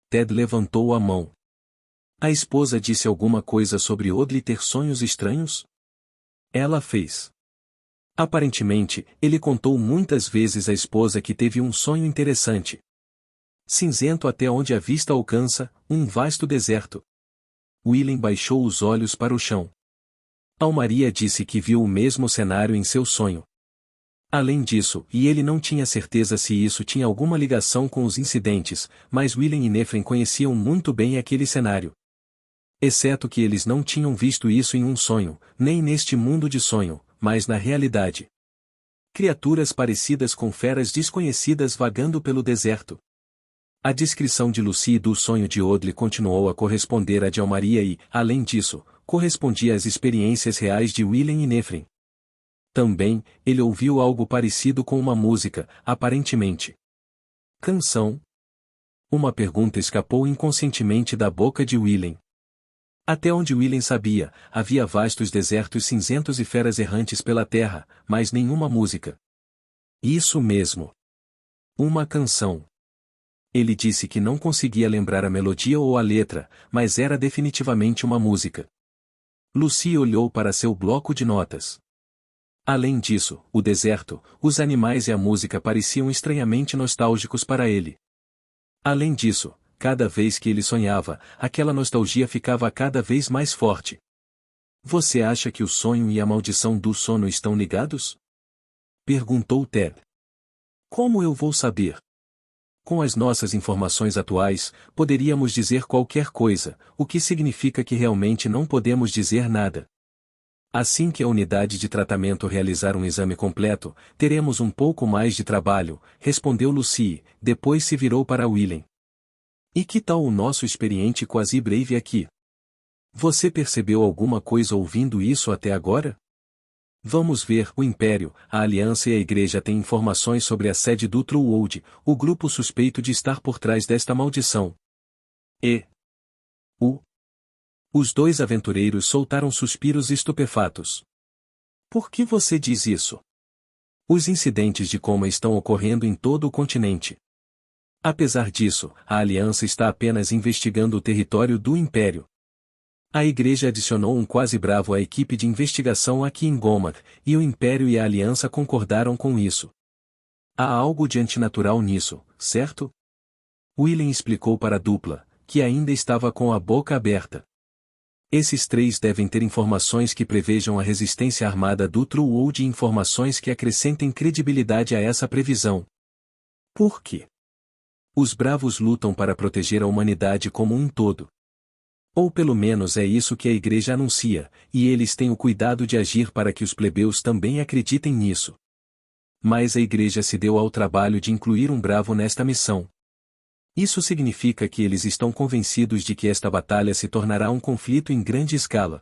Ted levantou a mão. A esposa disse alguma coisa sobre Audley ter sonhos estranhos? Ela fez. Aparentemente, ele contou muitas vezes à esposa que teve um sonho interessante. Cinzento até onde a vista alcança, um vasto deserto. Willem baixou os olhos para o chão. Almaria disse que viu o mesmo cenário em seu sonho. Além disso, e ele não tinha certeza se isso tinha alguma ligação com os incidentes, mas Willem e Nefrin conheciam muito bem aquele cenário. Exceto que eles não tinham visto isso em um sonho, nem neste mundo de sonho, mas na realidade. Criaturas parecidas com feras desconhecidas vagando pelo deserto. A descrição de Lucy do sonho de Audley continuou a corresponder à de Almaria e, além disso, correspondia às experiências reais de Willem e Nefrin. Também, ele ouviu algo parecido com uma música, aparentemente. Canção? Uma pergunta escapou inconscientemente da boca de Willem. Até onde Willem sabia, havia vastos desertos cinzentos e feras errantes pela terra, mas nenhuma música. Isso mesmo. Uma canção. Ele disse que não conseguia lembrar a melodia ou a letra, mas era definitivamente uma música. Lucy olhou para seu bloco de notas. Além disso, o deserto, os animais e a música pareciam estranhamente nostálgicos para ele. Além disso, cada vez que ele sonhava, aquela nostalgia ficava cada vez mais forte. Você acha que o sonho e a maldição do sono estão ligados? Perguntou Ted. Como eu vou saber? Com as nossas informações atuais, poderíamos dizer qualquer coisa, o que significa que realmente não podemos dizer nada. Assim que a unidade de tratamento realizar um exame completo, teremos um pouco mais de trabalho, respondeu Lucy, depois se virou para Willem. E que tal o nosso experiente quasi-brave aqui? Você percebeu alguma coisa ouvindo isso até agora? Vamos ver, o Império, a Aliança e a Igreja têm informações sobre a sede do Truewold, o grupo suspeito de estar por trás desta maldição. Os dois aventureiros soltaram suspiros estupefatos. Por que você diz isso? Os incidentes de coma estão ocorrendo em todo o continente. Apesar disso, a Aliança está apenas investigando o território do Império. A Igreja adicionou um quase-bravo à equipe de investigação aqui em Gomar, e o Império e a Aliança concordaram com isso. Há algo de antinatural nisso, certo? Willem explicou para a dupla, que ainda estava com a boca aberta. Esses três devem ter informações que prevejam a resistência armada do Truewold e informações que acrescentem credibilidade a essa previsão. Por quê? Os bravos lutam para proteger a humanidade como um todo. Ou pelo menos é isso que a Igreja anuncia, e eles têm o cuidado de agir para que os plebeus também acreditem nisso. Mas a Igreja se deu ao trabalho de incluir um bravo nesta missão. Isso significa que eles estão convencidos de que esta batalha se tornará um conflito em grande escala.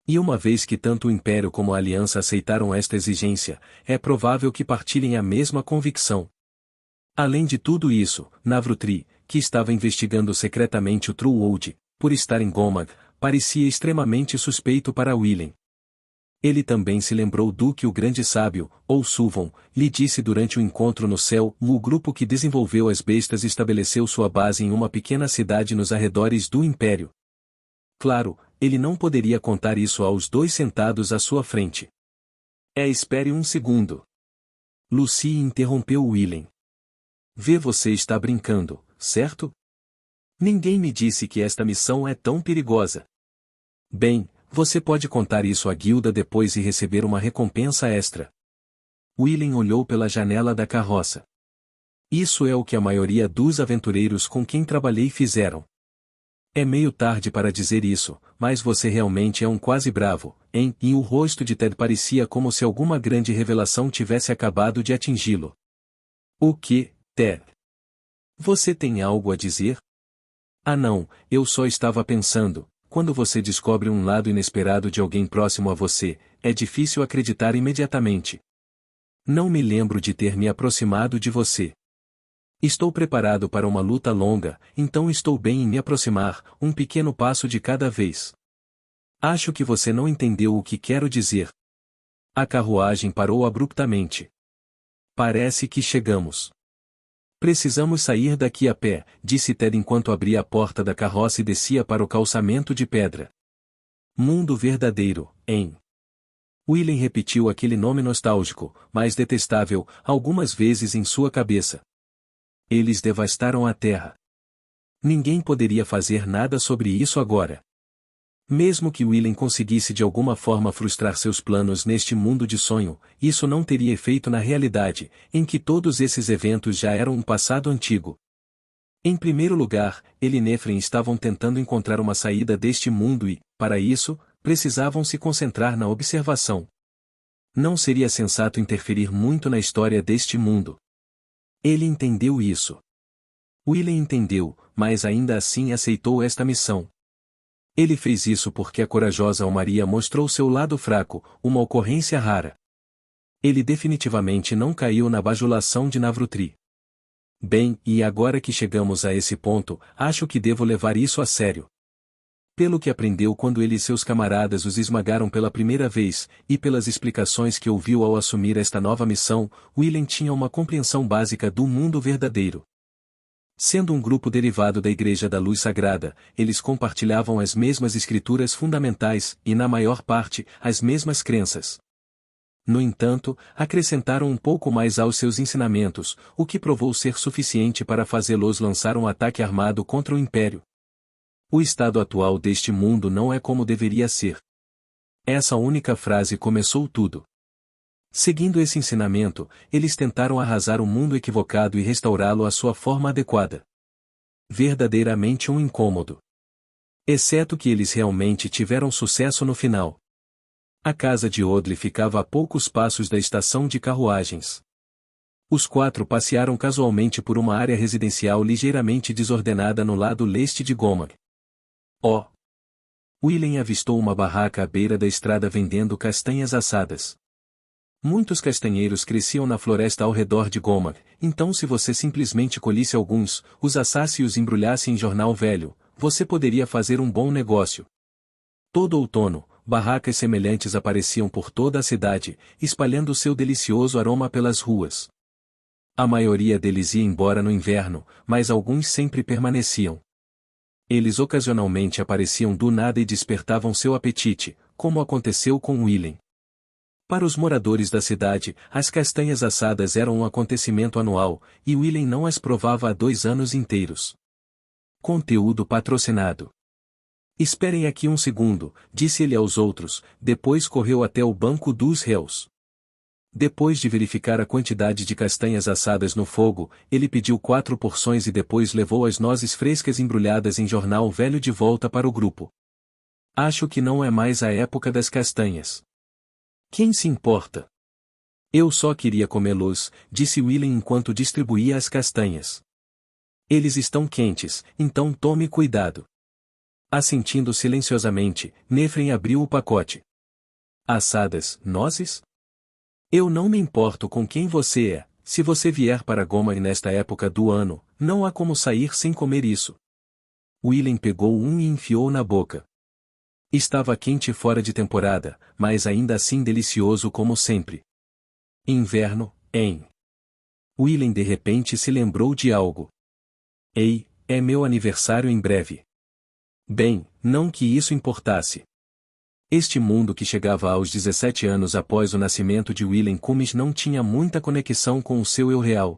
E uma vez que tanto o Império como a Aliança aceitaram esta exigência, é provável que partilhem a mesma convicção. Além de tudo isso, Navrutri, que estava investigando secretamente o Truewold, por estar em Gomag, parecia extremamente suspeito para Willem. Ele também se lembrou do que o grande sábio, ou Suvon, lhe disse durante o encontro no céu. O grupo que desenvolveu as bestas estabeleceu sua base em uma pequena cidade nos arredores do Império. Claro, ele não poderia contar isso aos dois sentados à sua frente. Espere um segundo. Lucy interrompeu Willem. Você está brincando, certo? Ninguém me disse que esta missão é tão perigosa. Bem, você pode contar isso à guilda depois e receber uma recompensa extra. Willem olhou pela janela da carroça. Isso é o que a maioria dos aventureiros com quem trabalhei fizeram. É meio tarde para dizer isso, mas você realmente é um quase bravo, hein? E o rosto de Ted parecia como se alguma grande revelação tivesse acabado de atingi-lo. O que, Ted? Você tem algo a dizer? Ah não, eu só estava pensando, quando você descobre um lado inesperado de alguém próximo a você, é difícil acreditar imediatamente. Não me lembro de ter me aproximado de você. Estou preparado para uma luta longa, então estou bem em me aproximar, um pequeno passo de cada vez. Acho que você não entendeu o que quero dizer. A carruagem parou abruptamente. Parece que chegamos. Precisamos sair daqui a pé, disse Ted enquanto abria a porta da carroça e descia para o calçamento de pedra. Mundo verdadeiro, hein? William repetiu aquele nome nostálgico, mas detestável, algumas vezes em sua cabeça. Eles devastaram a terra. Ninguém poderia fazer nada sobre isso agora. Mesmo que William conseguisse de alguma forma frustrar seus planos neste mundo de sonho, isso não teria efeito na realidade, em que todos esses eventos já eram um passado antigo. Em primeiro lugar, ele e Nefren estavam tentando encontrar uma saída deste mundo e, para isso, precisavam se concentrar na observação. Não seria sensato interferir muito na história deste mundo. Ele entendeu isso. William entendeu, mas ainda assim aceitou esta missão. Ele fez isso porque a corajosa Almaria mostrou seu lado fraco, uma ocorrência rara. Ele definitivamente não caiu na bajulação de Navrutri. Bem, e agora que chegamos a esse ponto, acho que devo levar isso a sério. Pelo que aprendeu quando ele e seus camaradas os esmagaram pela primeira vez, e pelas explicações que ouviu ao assumir esta nova missão, William tinha uma compreensão básica do mundo verdadeiro. Sendo um grupo derivado da Igreja da Luz Sagrada, eles compartilhavam as mesmas escrituras fundamentais e, na maior parte, as mesmas crenças. No entanto, acrescentaram um pouco mais aos seus ensinamentos, o que provou ser suficiente para fazê-los lançar um ataque armado contra o Império. O estado atual deste mundo não é como deveria ser. Essa única frase começou tudo. Seguindo esse ensinamento, eles tentaram arrasar o mundo equivocado e restaurá-lo à sua forma adequada. Verdadeiramente um incômodo. Exceto que eles realmente tiveram sucesso no final. A casa de Odle ficava a poucos passos da estação de carruagens. Os quatro passearam casualmente por uma área residencial ligeiramente desordenada no lado leste de Gomag. Oh! William avistou uma barraca à beira da estrada vendendo castanhas assadas. Muitos castanheiros cresciam na floresta ao redor de Gomag, então se você simplesmente colhisse alguns, os assasse e os embrulhasse em jornal velho, você poderia fazer um bom negócio. Todo outono, barracas semelhantes apareciam por toda a cidade, espalhando seu delicioso aroma pelas ruas. A maioria deles ia embora no inverno, mas alguns sempre permaneciam. Eles ocasionalmente apareciam do nada e despertavam seu apetite, como aconteceu com William. Para os moradores da cidade, as castanhas assadas eram um acontecimento anual, e William não as provava há 2 anos inteiros. Conteúdo patrocinado. Esperem aqui um segundo, disse ele aos outros, depois correu até o banco dos réus. Depois de verificar a quantidade de castanhas assadas no fogo, ele pediu 4 porções e depois levou as nozes frescas embrulhadas em jornal velho de volta para o grupo. Acho que não é mais a época das castanhas. Quem se importa? Eu só queria comê-los, disse William enquanto distribuía as castanhas. Eles estão quentes, então tome cuidado. Assentindo silenciosamente, Nefren abriu o pacote. Assadas, nozes? Eu não me importo com quem você é, se você vier para Gomag nesta época do ano, não há como sair sem comer isso. William pegou um e enfiou na boca. Estava quente fora de temporada, mas ainda assim delicioso como sempre. Inverno, hein? William de repente se lembrou de algo. Ei, é meu aniversário em breve. Bem, não que isso importasse. Este mundo que chegava aos 17 anos após o nascimento de William Cummins não tinha muita conexão com o seu eu real.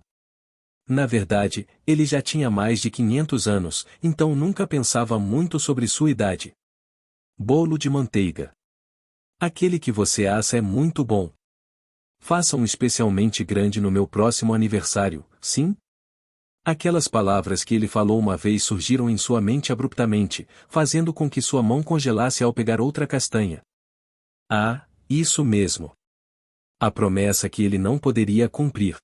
Na verdade, ele já tinha mais de 500 anos, então nunca pensava muito sobre sua idade. Bolo de manteiga. Aquele que você assa é muito bom. Faça um especialmente grande no meu próximo aniversário, sim? Aquelas palavras que ele falou uma vez surgiram em sua mente abruptamente, fazendo com que sua mão congelasse ao pegar outra castanha. Ah, isso mesmo. A promessa que ele não poderia cumprir.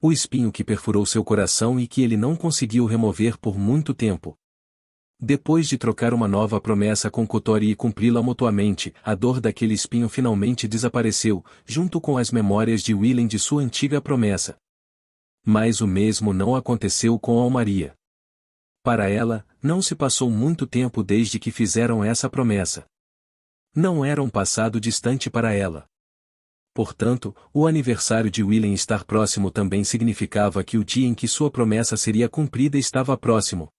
O espinho que perfurou seu coração e que ele não conseguiu remover por muito tempo. Depois de trocar uma nova promessa com Kotori e cumpri-la mutuamente, a dor daquele espinho finalmente desapareceu, junto com as memórias de Willen de sua antiga promessa. Mas o mesmo não aconteceu com Almaria. Para ela, não se passou muito tempo desde que fizeram essa promessa. Não era um passado distante para ela. Portanto, o aniversário de Willen estar próximo também significava que o dia em que sua promessa seria cumprida estava próximo.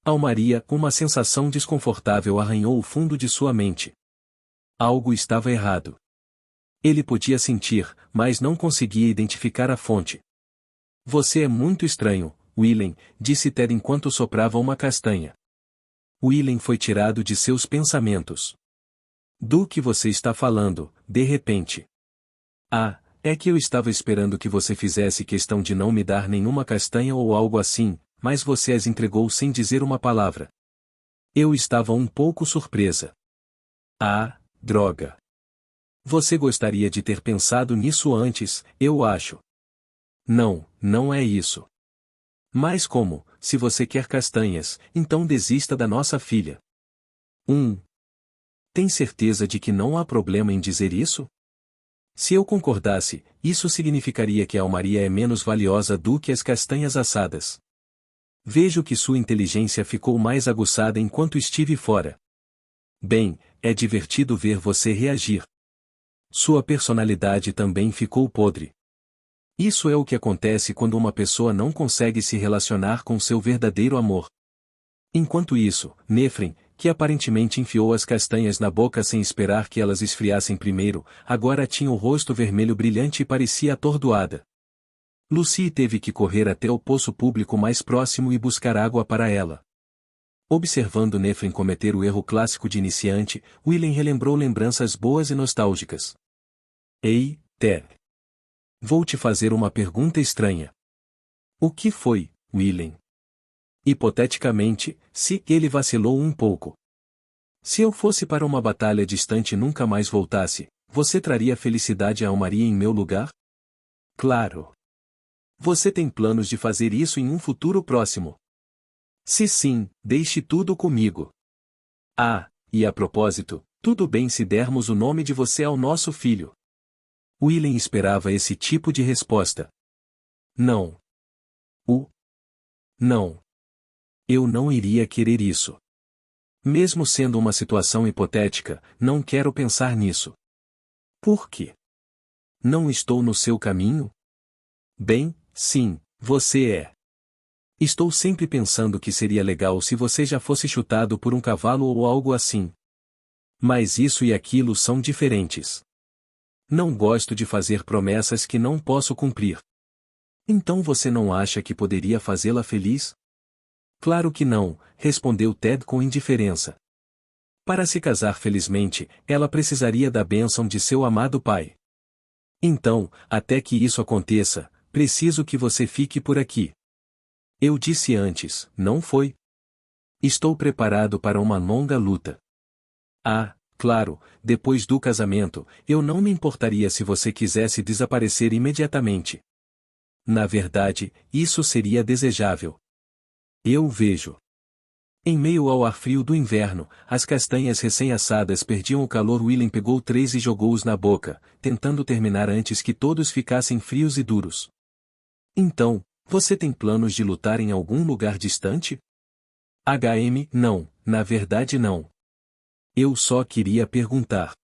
Almaria, uma sensação desconfortável arranhou o fundo de sua mente. Algo estava errado. Ele podia sentir, mas não conseguia identificar a fonte. Você é muito estranho, Willen, disse Ted enquanto soprava uma castanha. Willen foi tirado de seus pensamentos. Do que você está falando, de repente? Ah, é que eu estava esperando que você fizesse questão de não me dar nenhuma castanha ou algo assim, mas você as entregou sem dizer uma palavra. Eu estava um pouco surpresa. Ah, droga. Você gostaria de ter pensado nisso antes, eu acho. Não, não é isso. Mas como, se você quer castanhas, então desista da nossa filha. Tem certeza de que não há problema em dizer isso? Se eu concordasse, isso significaria que a Almaria é menos valiosa do que as castanhas assadas. Vejo que sua inteligência ficou mais aguçada enquanto estive fora. Bem, é divertido ver você reagir. Sua personalidade também ficou podre. Isso é o que acontece quando uma pessoa não consegue se relacionar com seu verdadeiro amor. Enquanto isso, Nefren, que aparentemente enfiou as castanhas na boca sem esperar que elas esfriassem primeiro, agora tinha o rosto vermelho brilhante e parecia atordoada. Lucy teve que correr até o poço público mais próximo e buscar água para ela. Observando Nefren cometer o erro clássico de iniciante, Willen relembrou lembranças boas e nostálgicas. Ei, Ted. Vou te fazer uma pergunta estranha. O que foi, Willen? Hipoteticamente, se ele vacilou um pouco. Se eu fosse para uma batalha distante e nunca mais voltasse, você traria felicidade a Almaria em meu lugar? Claro. Você tem planos de fazer isso em um futuro próximo? Se sim, deixe tudo comigo. Ah, e a propósito, tudo bem se dermos o nome de você ao nosso filho. Willen esperava esse tipo de resposta. Não. Não. Eu não iria querer isso. Mesmo sendo uma situação hipotética, não quero pensar nisso. Por quê? Não estou no seu caminho? Bem, sim, você é. Estou sempre pensando que seria legal se você já fosse chutado por um cavalo ou algo assim. Mas isso e aquilo são diferentes. Não gosto de fazer promessas que não posso cumprir. Então você não acha que poderia fazê-la feliz? Claro que não, respondeu Ted com indiferença. Para se casar felizmente, ela precisaria da bênção de seu amado pai. Então, até que isso aconteça, preciso que você fique por aqui. Eu disse antes, não foi? Estou preparado para uma longa luta. Ah, claro, depois do casamento, eu não me importaria se você quisesse desaparecer imediatamente. Na verdade, isso seria desejável. Eu vejo. Em meio ao ar frio do inverno, as castanhas recém-assadas perdiam o calor. Willen pegou 3 e jogou-os na boca, tentando terminar antes que todos ficassem frios e duros. Então, você tem planos de lutar em algum lugar distante? Não, na verdade não. Eu só queria perguntar.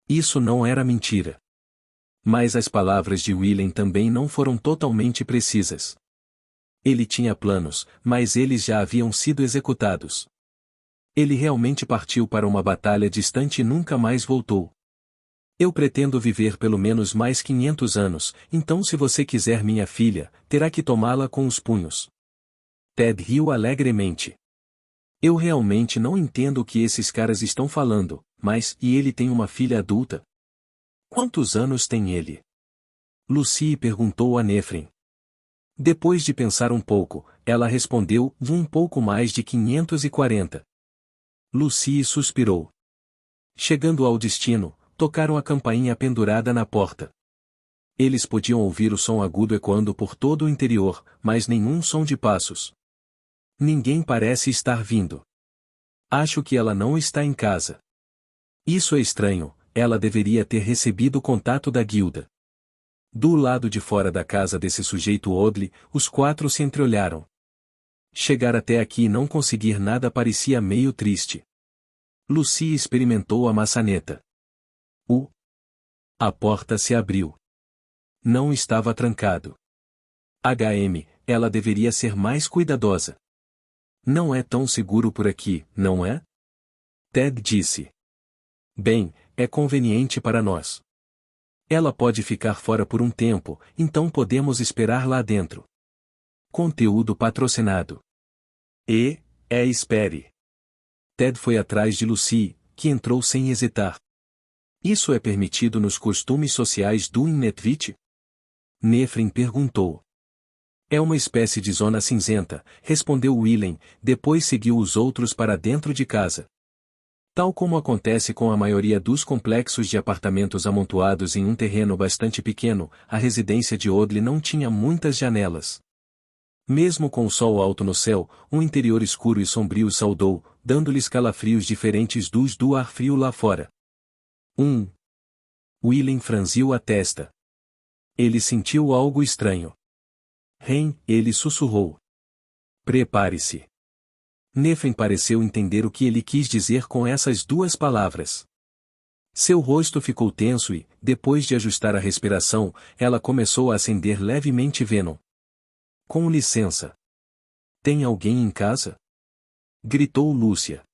Isso não era mentira. Mas as palavras de Willen também não foram totalmente precisas. Ele tinha planos, mas eles já haviam sido executados. Ele realmente partiu para uma batalha distante e nunca mais voltou. Eu pretendo viver pelo menos mais 500 anos, então se você quiser minha filha, terá que tomá-la com os punhos. Ted riu alegremente. Eu realmente não entendo o que esses caras estão falando, mas, e ele tem uma filha adulta? Quantos anos tem ele? Lucy perguntou a Nefren. Depois de pensar um pouco, ela respondeu, um pouco mais de 540. Lucy suspirou. Chegando ao destino, tocaram a campainha pendurada na porta. Eles podiam ouvir o som agudo ecoando por todo o interior, mas nenhum som de passos. Ninguém parece estar vindo. Acho que ela não está em casa. Isso é estranho, ela deveria ter recebido o contato da guilda. Do lado de fora da casa desse sujeito Odli, os quatro se entreolharam. Chegar até aqui e não conseguir nada parecia meio triste. Lucy experimentou a maçaneta. A porta se abriu. Não estava trancado. Ela deveria ser mais cuidadosa. Não é tão seguro por aqui, não é? Ted disse. Bem, é conveniente para nós. Ela pode ficar fora por um tempo, então podemos esperar lá dentro. Conteúdo patrocinado. Espere. Ted foi atrás de Lucy, que entrou sem hesitar. Isso é permitido nos costumes sociais do Innetvit? Nefrin perguntou. É uma espécie de zona cinzenta, respondeu Willem, depois seguiu os outros para dentro de casa. Tal como acontece com a maioria dos complexos de apartamentos amontoados em um terreno bastante pequeno, a residência de Odli não tinha muitas janelas. Mesmo com o sol alto no céu, um interior escuro e sombrio saudou, dando-lhes calafrios diferentes dos do ar frio lá fora. Willem franziu a testa. Ele sentiu algo estranho. Ele sussurrou. Prepare-se. Nefrin pareceu entender o que ele quis dizer com essas duas palavras. Seu rosto ficou tenso e, depois de ajustar a respiração, ela começou a acender levemente Venom. Com licença. Tem alguém em casa? Gritou Lúcia.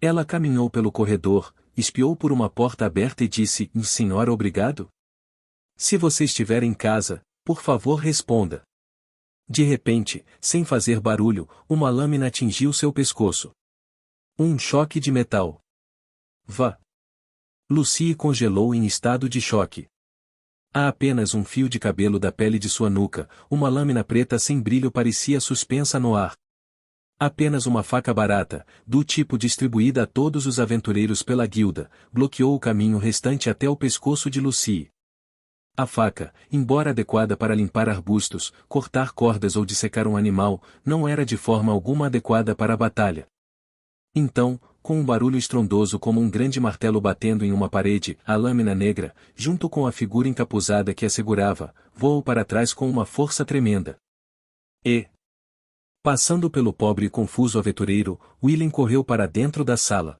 Ela caminhou pelo corredor, espiou por uma porta aberta e disse: Senhora, obrigado? Se você estiver em casa, por favor responda. De repente, sem fazer barulho, uma lâmina atingiu seu pescoço. Um choque de metal. Vá! Lucy congelou em estado de choque. Há apenas um fio de cabelo da pele de sua nuca, uma lâmina preta sem brilho parecia suspensa no ar. Apenas uma faca barata, do tipo distribuída a todos os aventureiros pela guilda, bloqueou o caminho restante até o pescoço de Lucy. A faca, embora adequada para limpar arbustos, cortar cordas ou dissecar um animal, não era de forma alguma adequada para a batalha. Então, com um barulho estrondoso como um grande martelo batendo em uma parede, a lâmina negra, junto com a figura encapuzada que a segurava, voou para trás com uma força tremenda. Passando pelo pobre e confuso aventureiro, Willem correu para dentro da sala.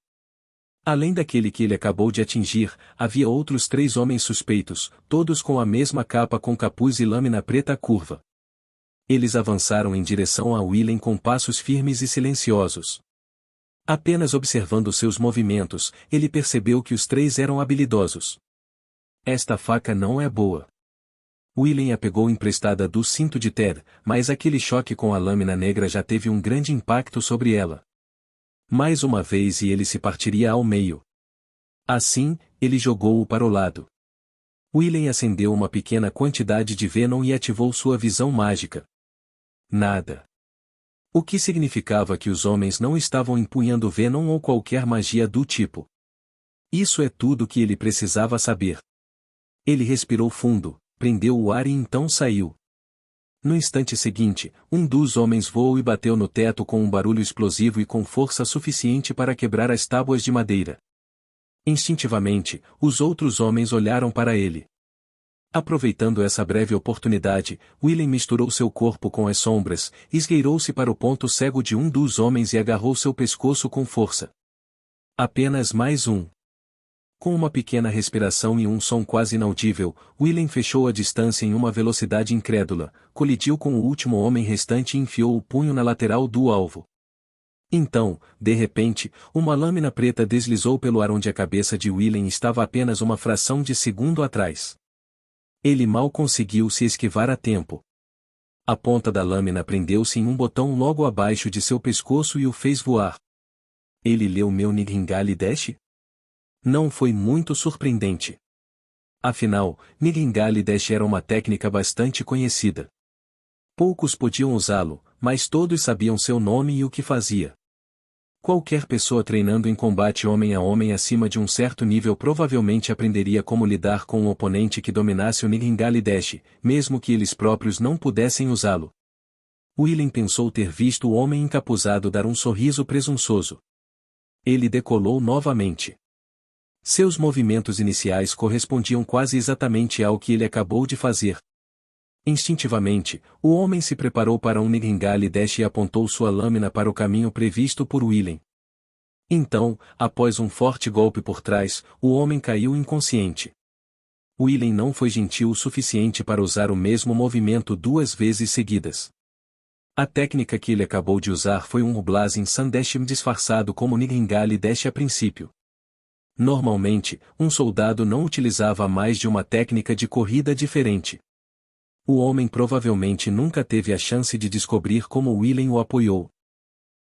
Além daquele que ele acabou de atingir, havia outros 3 homens suspeitos, todos com a mesma capa com capuz e lâmina preta curva. Eles avançaram em direção a Willem com passos firmes e silenciosos. Apenas observando seus movimentos, ele percebeu que os 3 eram habilidosos. Esta faca não é boa. Willem a pegou emprestada do cinto de Ted, mas aquele choque com a lâmina negra já teve um grande impacto sobre ela. Mais uma vez e ele se partiria ao meio. Assim, ele jogou-o para o lado. Willem acendeu uma pequena quantidade de Venom e ativou sua visão mágica. Nada. O que significava que os homens não estavam empunhando Venom ou qualquer magia do tipo. Isso é tudo que ele precisava saber. Ele respirou fundo, prendeu o ar e então saiu. No instante seguinte, um dos homens voou e bateu no teto com um barulho explosivo e com força suficiente para quebrar as tábuas de madeira. Instintivamente, os outros homens olharam para ele. Aproveitando essa breve oportunidade, Willem misturou seu corpo com as sombras, esgueirou-se para o ponto cego de um dos homens e agarrou seu pescoço com força. Apenas mais um. Com uma pequena respiração e um som quase inaudível, Willem fechou a distância em uma velocidade incrédula, colidiu com o último homem restante e enfiou o punho na lateral do alvo. Então, de repente, uma lâmina preta deslizou pelo ar onde a cabeça de Willem estava apenas uma fração de segundo atrás. Ele mal conseguiu se esquivar a tempo. A ponta da lâmina prendeu-se em um botão logo abaixo de seu pescoço e o fez voar. Ele leu meu Nidhingale Dash? Não foi muito surpreendente. Afinal, Nidhingale Dash era uma técnica bastante conhecida. Poucos podiam usá-lo, mas todos sabiam seu nome e o que fazia. Qualquer pessoa treinando em combate homem a homem acima de um certo nível provavelmente aprenderia como lidar com um oponente que dominasse o Nidhingale Dash, mesmo que eles próprios não pudessem usá-lo. Willen pensou ter visto o homem encapuzado dar um sorriso presunçoso. Ele decolou novamente. Seus movimentos iniciais correspondiam quase exatamente ao que ele acabou de fazer. Instintivamente, o homem se preparou para um Niringale Dash e apontou sua lâmina para o caminho previsto por Willen. Então, após um forte golpe por trás, o homem caiu inconsciente. Willen não foi gentil o suficiente para usar o mesmo movimento 2 vezes seguidas. A técnica que ele acabou de usar foi um Blazing Sun Dash disfarçado como Niringale Dash a princípio. Normalmente, um soldado não utilizava mais de uma técnica de corrida diferente. O homem provavelmente nunca teve a chance de descobrir como Willen o apoiou.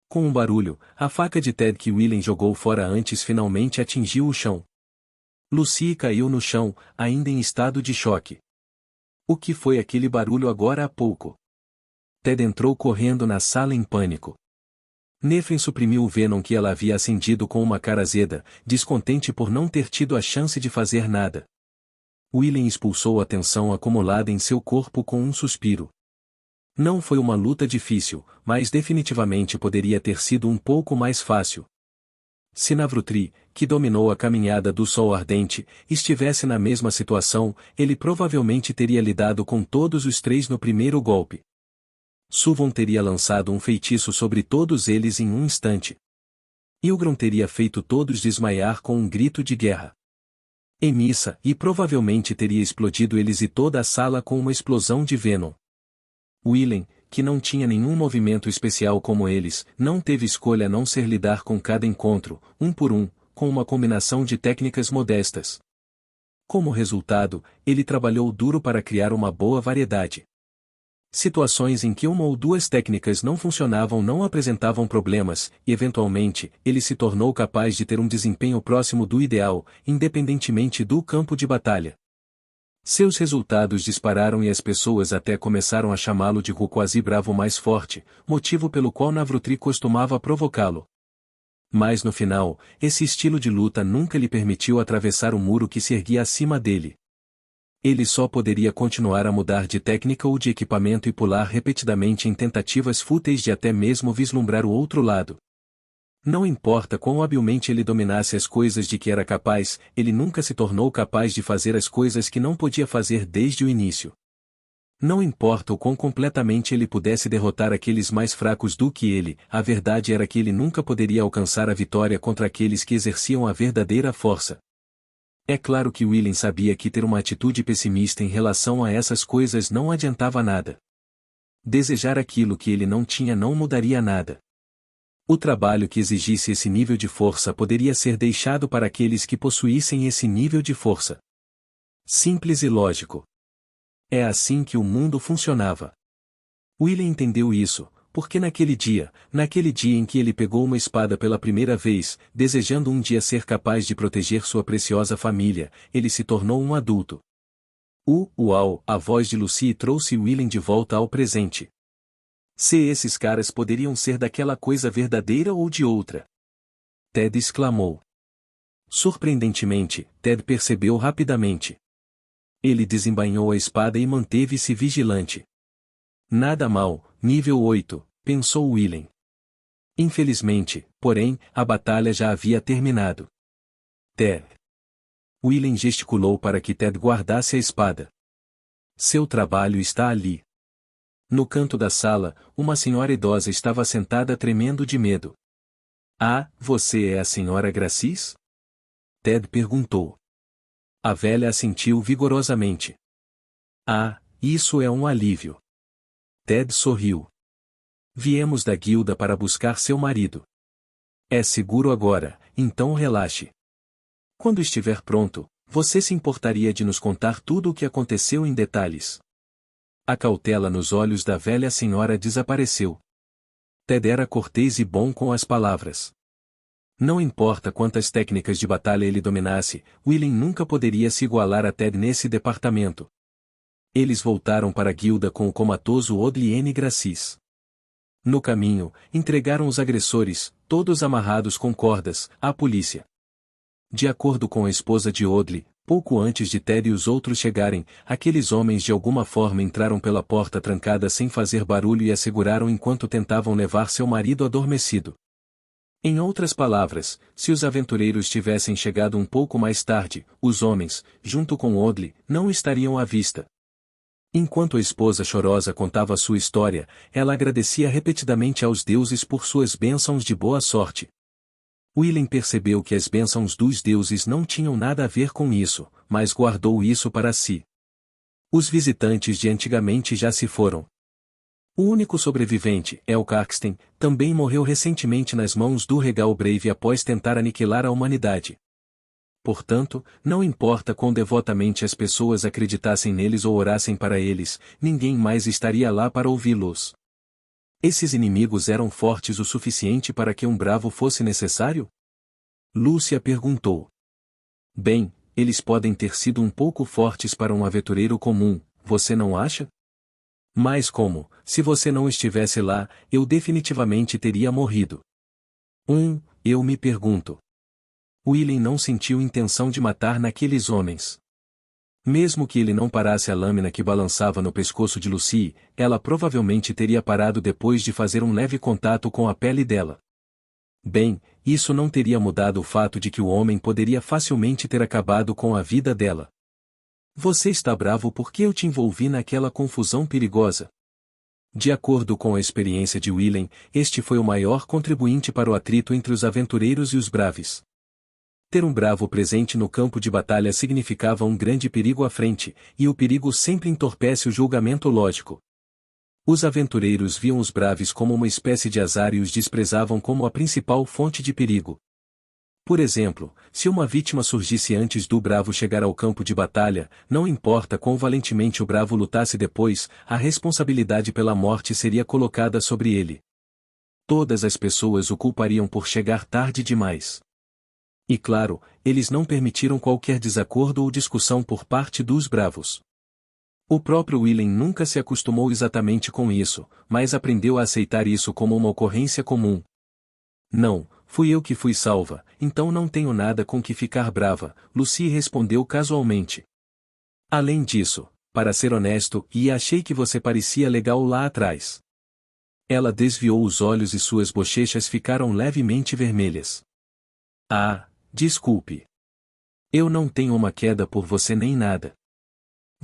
Com um barulho, a faca de Ted que Willen jogou fora antes finalmente atingiu o chão. Lucy caiu no chão, ainda em estado de choque. O que foi aquele barulho agora há pouco? Ted entrou correndo na sala em pânico. Nephen suprimiu o Venom que ela havia acendido com uma cara azeda, descontente por não ter tido a chance de fazer nada. Willen expulsou a tensão acumulada em seu corpo com um suspiro. Não foi uma luta difícil, mas definitivamente poderia ter sido um pouco mais fácil. Se Navrutri, que dominou a caminhada do Sol Ardente, estivesse na mesma situação, ele provavelmente teria lidado com todos os 3 no primeiro golpe. Suvon teria lançado um feitiço sobre todos eles em um instante. Ilgron teria feito todos desmaiar com um grito de guerra. Emissa, e provavelmente teria explodido eles e toda a sala com uma explosão de Venom. Willen, que não tinha nenhum movimento especial como eles, não teve escolha a não ser lidar com cada encontro, um por um, com uma combinação de técnicas modestas. Como resultado, ele trabalhou duro para criar uma boa variedade. Situações em que uma ou 2 técnicas não funcionavam não apresentavam problemas, e eventualmente, ele se tornou capaz de ter um desempenho próximo do ideal, independentemente do campo de batalha. Seus resultados dispararam e as pessoas até começaram a chamá-lo de Rukwazi Bravo mais forte, motivo pelo qual Navrutri costumava provocá-lo. Mas no final, esse estilo de luta nunca lhe permitiu atravessar o muro que se erguia acima dele. Ele só poderia continuar a mudar de técnica ou de equipamento e pular repetidamente em tentativas fúteis de até mesmo vislumbrar o outro lado. Não importa quão habilmente ele dominasse as coisas de que era capaz, ele nunca se tornou capaz de fazer as coisas que não podia fazer desde o início. Não importa o quão completamente ele pudesse derrotar aqueles mais fracos do que ele, a verdade era que ele nunca poderia alcançar a vitória contra aqueles que exerciam a verdadeira força. É claro que Willen sabia que ter uma atitude pessimista em relação a essas coisas não adiantava nada. Desejar aquilo que ele não tinha não mudaria nada. O trabalho que exigisse esse nível de força poderia ser deixado para aqueles que possuíssem esse nível de força. Simples e lógico. É assim que o mundo funcionava. Willen entendeu isso, porque naquele dia em que ele pegou uma espada pela primeira vez, desejando um dia ser capaz de proteger sua preciosa família, ele se tornou um adulto. Uau, a voz de Lucy trouxe Willen de volta ao presente. Se esses caras poderiam ser daquela coisa verdadeira ou de outra. Ted exclamou. Surpreendentemente, Ted percebeu rapidamente. Ele desembainhou a espada e manteve-se vigilante. Nada mal, nível 8, pensou Willen. Infelizmente, porém, a batalha já havia terminado. Ted. Willen gesticulou para que Ted guardasse a espada. Seu trabalho está ali. No canto da sala, uma senhora idosa estava sentada tremendo de medo. Ah, você é a senhora Gracis? Ted perguntou. A velha assentiu vigorosamente. Ah, isso é um alívio. Ted sorriu. Viemos da guilda para buscar seu marido. É seguro agora, então relaxe. Quando estiver pronto, você se importaria de nos contar tudo o que aconteceu em detalhes? A cautela nos olhos da velha senhora desapareceu. Ted era cortês e bom com as palavras. Não importa quantas técnicas de batalha ele dominasse, Willen nunca poderia se igualar a Ted nesse departamento. Eles voltaram para a guilda com o comatoso Odliene Gracis. No caminho, entregaram os agressores, todos amarrados com cordas, à polícia. De acordo com a esposa de Odli, Pouco antes de Ted e os outros chegarem, aqueles homens de alguma forma entraram pela porta trancada sem fazer barulho e a seguraram enquanto tentavam levar seu marido adormecido. Em outras palavras, se os aventureiros tivessem chegado um pouco mais tarde, os homens, junto com Audley, não estariam à vista. Enquanto a esposa chorosa contava sua história, ela agradecia repetidamente aos deuses por suas bênçãos de boa sorte. Willem percebeu que as bênçãos dos deuses não tinham nada a ver com isso, mas guardou isso para si. Os visitantes de antigamente já se foram. O único sobrevivente, El Caxton, também morreu recentemente nas mãos do Regal Brave após tentar aniquilar a humanidade. Portanto, não importa quão devotamente as pessoas acreditassem neles ou orassem para eles, ninguém mais estaria lá para ouvi-los. Esses inimigos eram fortes o suficiente para que um bravo fosse necessário? Lúcia perguntou. Bem, eles podem ter sido um pouco fortes para um aventureiro comum, você não acha? Mas como, se você não estivesse lá, eu definitivamente teria morrido. Eu me pergunto. Willem não sentiu intenção de matar naqueles homens. Mesmo que ele não parasse a lâmina que balançava no pescoço de Lucy, ela provavelmente teria parado depois de fazer um leve contato com a pele dela. Bem, isso não teria mudado o fato de que o homem poderia facilmente ter acabado com a vida dela. Você está bravo porque eu te envolvi naquela confusão perigosa. De acordo com a experiência de Willem, este foi o maior contribuinte para o atrito entre os aventureiros e os braves. Ter um bravo presente no campo de batalha significava um grande perigo à frente, e o perigo sempre entorpece o julgamento lógico. Os aventureiros viam os braves como uma espécie de azar e os desprezavam como a principal fonte de perigo. Por exemplo, se uma vítima surgisse antes do bravo chegar ao campo de batalha, não importa quão valentemente o bravo lutasse depois, a responsabilidade pela morte seria colocada sobre ele. Todas as pessoas o culpariam por chegar tarde demais. E claro, eles não permitiram qualquer desacordo ou discussão por parte dos bravos. O próprio Willem nunca se acostumou exatamente com isso, mas aprendeu a aceitar isso como uma ocorrência comum. Não, fui eu que fui salva, então não tenho nada com que ficar brava, Lucy respondeu casualmente. Além disso, para ser honesto, achei que você parecia legal lá atrás. Ela desviou os olhos e suas bochechas ficaram levemente vermelhas. Ah, desculpe. Eu não tenho uma queda por você nem nada.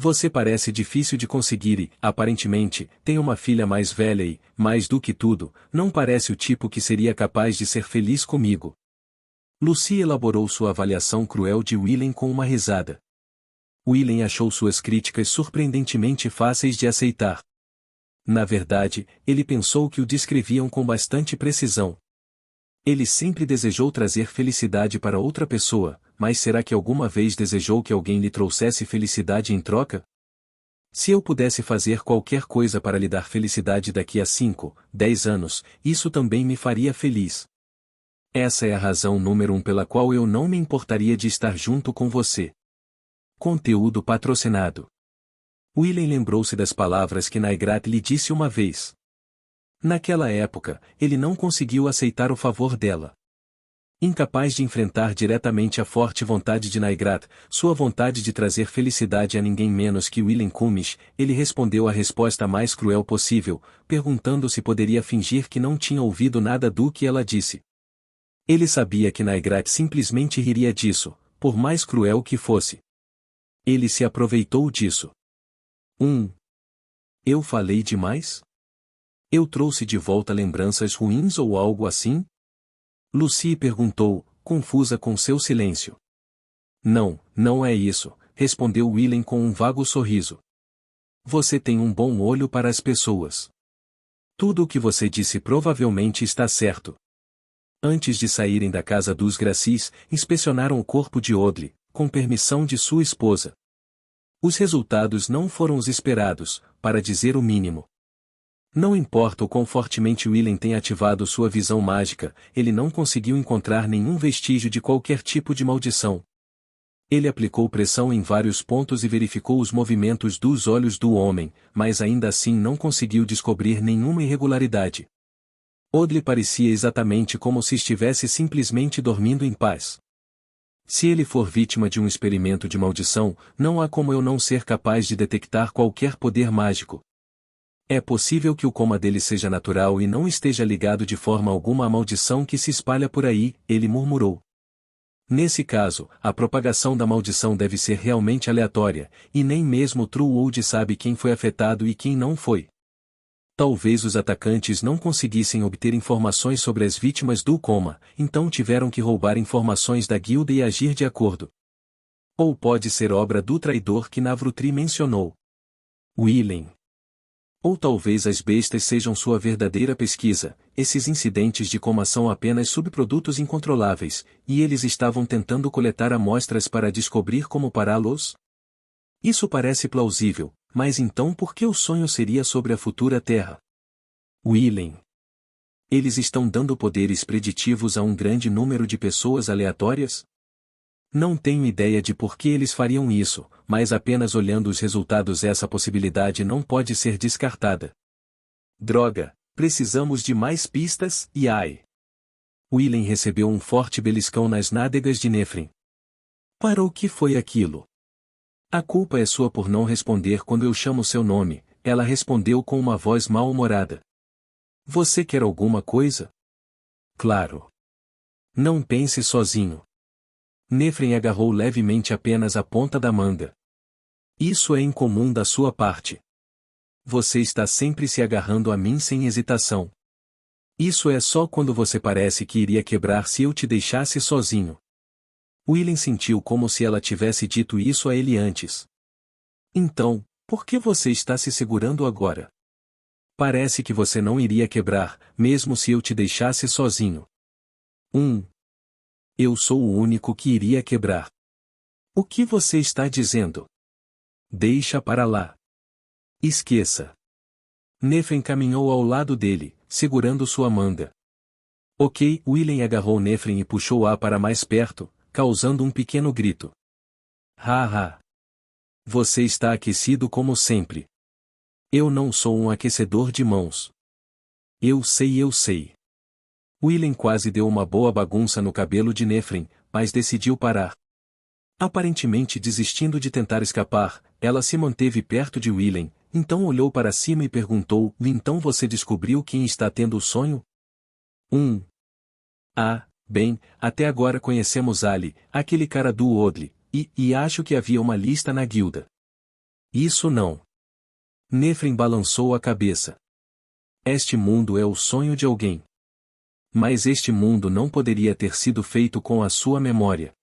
Você parece difícil de conseguir e, aparentemente, tem uma filha mais velha e, mais do que tudo, não parece o tipo que seria capaz de ser feliz comigo. Lucy elaborou sua avaliação cruel de Willem com uma risada. Willem achou suas críticas surpreendentemente fáceis de aceitar. Na verdade, ele pensou que o descreviam com bastante precisão. Ele sempre desejou trazer felicidade para outra pessoa, mas será que alguma vez desejou que alguém lhe trouxesse felicidade em troca? Se eu pudesse fazer qualquer coisa para lhe dar felicidade daqui a 5, 10 anos, isso também me faria feliz. Essa é a razão número 1 pela qual eu não me importaria de estar junto com você. Conteúdo patrocinado. Willem lembrou-se das palavras que Naigrat lhe disse uma vez. Naquela época, ele não conseguiu aceitar o favor dela. Incapaz de enfrentar diretamente a forte vontade de Naigrat, sua vontade de trazer felicidade a ninguém menos que Willem Cummins, ele respondeu a resposta mais cruel possível, perguntando se poderia fingir que não tinha ouvido nada do que ela disse. Ele sabia que Naigrat simplesmente riria disso, por mais cruel que fosse. Ele se aproveitou disso. Eu falei demais? Eu trouxe de volta lembranças ruins ou algo assim? Lucy perguntou, confusa com seu silêncio. Não, não é isso, respondeu Willem com um vago sorriso. Você tem um bom olho para as pessoas. Tudo o que você disse provavelmente está certo. Antes de saírem da casa dos Gracis, inspecionaram o corpo de Audley, com permissão de sua esposa. Os resultados não foram os esperados, para dizer o mínimo. Não importa o quão fortemente Willem tenha ativado sua visão mágica, ele não conseguiu encontrar nenhum vestígio de qualquer tipo de maldição. Ele aplicou pressão em vários pontos e verificou os movimentos dos olhos do homem, mas ainda assim não conseguiu descobrir nenhuma irregularidade. Audley parecia exatamente como se estivesse simplesmente dormindo em paz. Se ele for vítima de um experimento de maldição, não há como eu não ser capaz de detectar qualquer poder mágico. É possível que o coma dele seja natural e não esteja ligado de forma alguma à maldição que se espalha por aí, ele murmurou. Nesse caso, a propagação da maldição deve ser realmente aleatória, e nem mesmo Truewood sabe quem foi afetado e quem não foi. Talvez os atacantes não conseguissem obter informações sobre as vítimas do coma, então tiveram que roubar informações da guilda e agir de acordo. Ou pode ser obra do traidor que Navrutri mencionou. Willem. Ou talvez as bestas sejam sua verdadeira pesquisa, esses incidentes de coma são apenas subprodutos incontroláveis, e eles estavam tentando coletar amostras para descobrir como pará-los? Isso parece plausível, mas então por que o sonho seria sobre a futura Terra? Willem. Eles estão dando poderes preditivos a um grande número de pessoas aleatórias? Não tenho ideia de por que eles fariam isso, mas apenas olhando os resultados essa possibilidade não pode ser descartada. Droga, precisamos de mais pistas, e ai! Willem recebeu um forte beliscão nas nádegas de Nefrin. Para o que foi aquilo? A culpa é sua por não responder quando eu chamo seu nome, ela respondeu com uma voz mal-humorada. Você quer alguma coisa? Claro. Não pense sozinho. Nefrin agarrou levemente apenas a ponta da manga. Isso é incomum da sua parte. Você está sempre se agarrando a mim sem hesitação. Isso é só quando você parece que iria quebrar se eu te deixasse sozinho. Willem sentiu como se ela tivesse dito isso a ele antes. Então, por que você está se segurando agora? Parece que você não iria quebrar, mesmo se eu te deixasse sozinho. Eu sou o único que iria quebrar. O que você está dizendo? Deixa para lá. Esqueça. Nefrin caminhou ao lado dele, segurando sua manga. Ok, Willem agarrou Nefrin e puxou-a para mais perto, causando um pequeno grito. Haha. Você está aquecido como sempre. Eu não sou um aquecedor de mãos. Eu sei. Willem quase deu uma boa bagunça no cabelo de Nefrin, mas decidiu parar. Aparentemente desistindo de tentar escapar, ela se manteve perto de Willem, então olhou para cima e perguntou: então você descobriu quem está tendo o sonho? Bem, até agora conhecemos Ali, aquele cara do Odli, e acho que havia uma lista na guilda. Isso não. Nefrin balançou a cabeça. Este mundo é o sonho de alguém. Mas este mundo não poderia ter sido feito com a sua memória.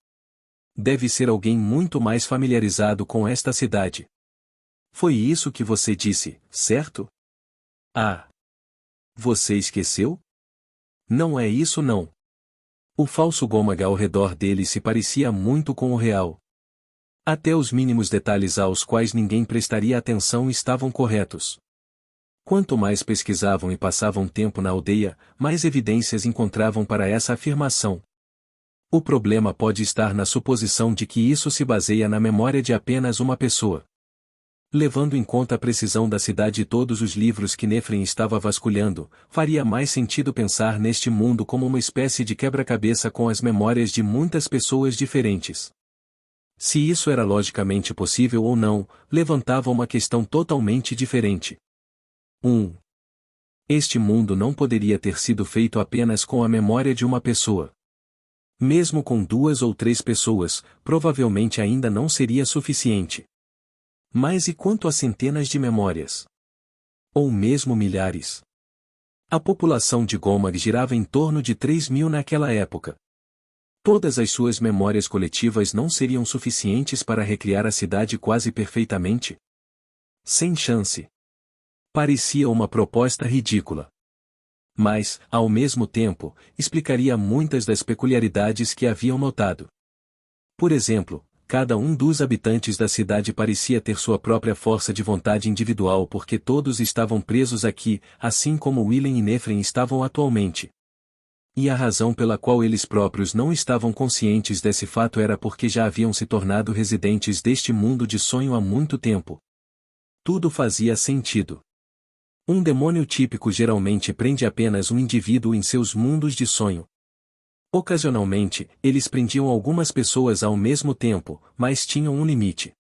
Deve ser alguém muito mais familiarizado com esta cidade. Foi isso que você disse, certo? Ah. Você esqueceu? Não é isso não. O falso Gômaga ao redor dele se parecia muito com o real. Até os mínimos detalhes aos quais ninguém prestaria atenção estavam corretos. Quanto mais pesquisavam e passavam tempo na aldeia, mais evidências encontravam para essa afirmação. O problema pode estar na suposição de que isso se baseia na memória de apenas uma pessoa. Levando em conta a precisão da cidade e todos os livros que Nefrin estava vasculhando, faria mais sentido pensar neste mundo como uma espécie de quebra-cabeça com as memórias de muitas pessoas diferentes. Se isso era logicamente possível ou não, levantava uma questão totalmente diferente. Este mundo não poderia ter sido feito apenas com a memória de uma pessoa. Mesmo com 2 ou 3 pessoas, provavelmente ainda não seria suficiente. Mas e quanto a centenas de memórias? Ou mesmo milhares? A população de Gomag girava em torno de 3.000 naquela época. Todas as suas memórias coletivas não seriam suficientes para recriar a cidade quase perfeitamente? Sem chance. Parecia uma proposta ridícula. Mas, ao mesmo tempo, explicaria muitas das peculiaridades que haviam notado. Por exemplo, cada um dos habitantes da cidade parecia ter sua própria força de vontade individual porque todos estavam presos aqui, assim como Willem e Nefrin estavam atualmente. E a razão pela qual eles próprios não estavam conscientes desse fato era porque já haviam se tornado residentes deste mundo de sonho há muito tempo. Tudo fazia sentido. Um demônio típico geralmente prende apenas um indivíduo em seus mundos de sonho. Ocasionalmente, eles prendiam algumas pessoas ao mesmo tempo, mas tinham um limite.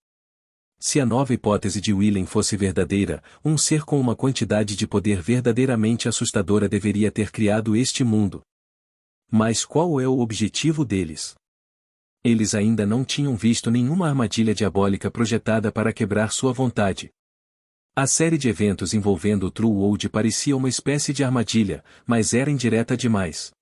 Se a nova hipótese de Wheeling fosse verdadeira, um ser com uma quantidade de poder verdadeiramente assustadora deveria ter criado este mundo. Mas qual é o objetivo deles? Eles ainda não tinham visto nenhuma armadilha diabólica projetada para quebrar sua vontade. A série de eventos envolvendo o True World parecia uma espécie de armadilha, mas era indireta demais.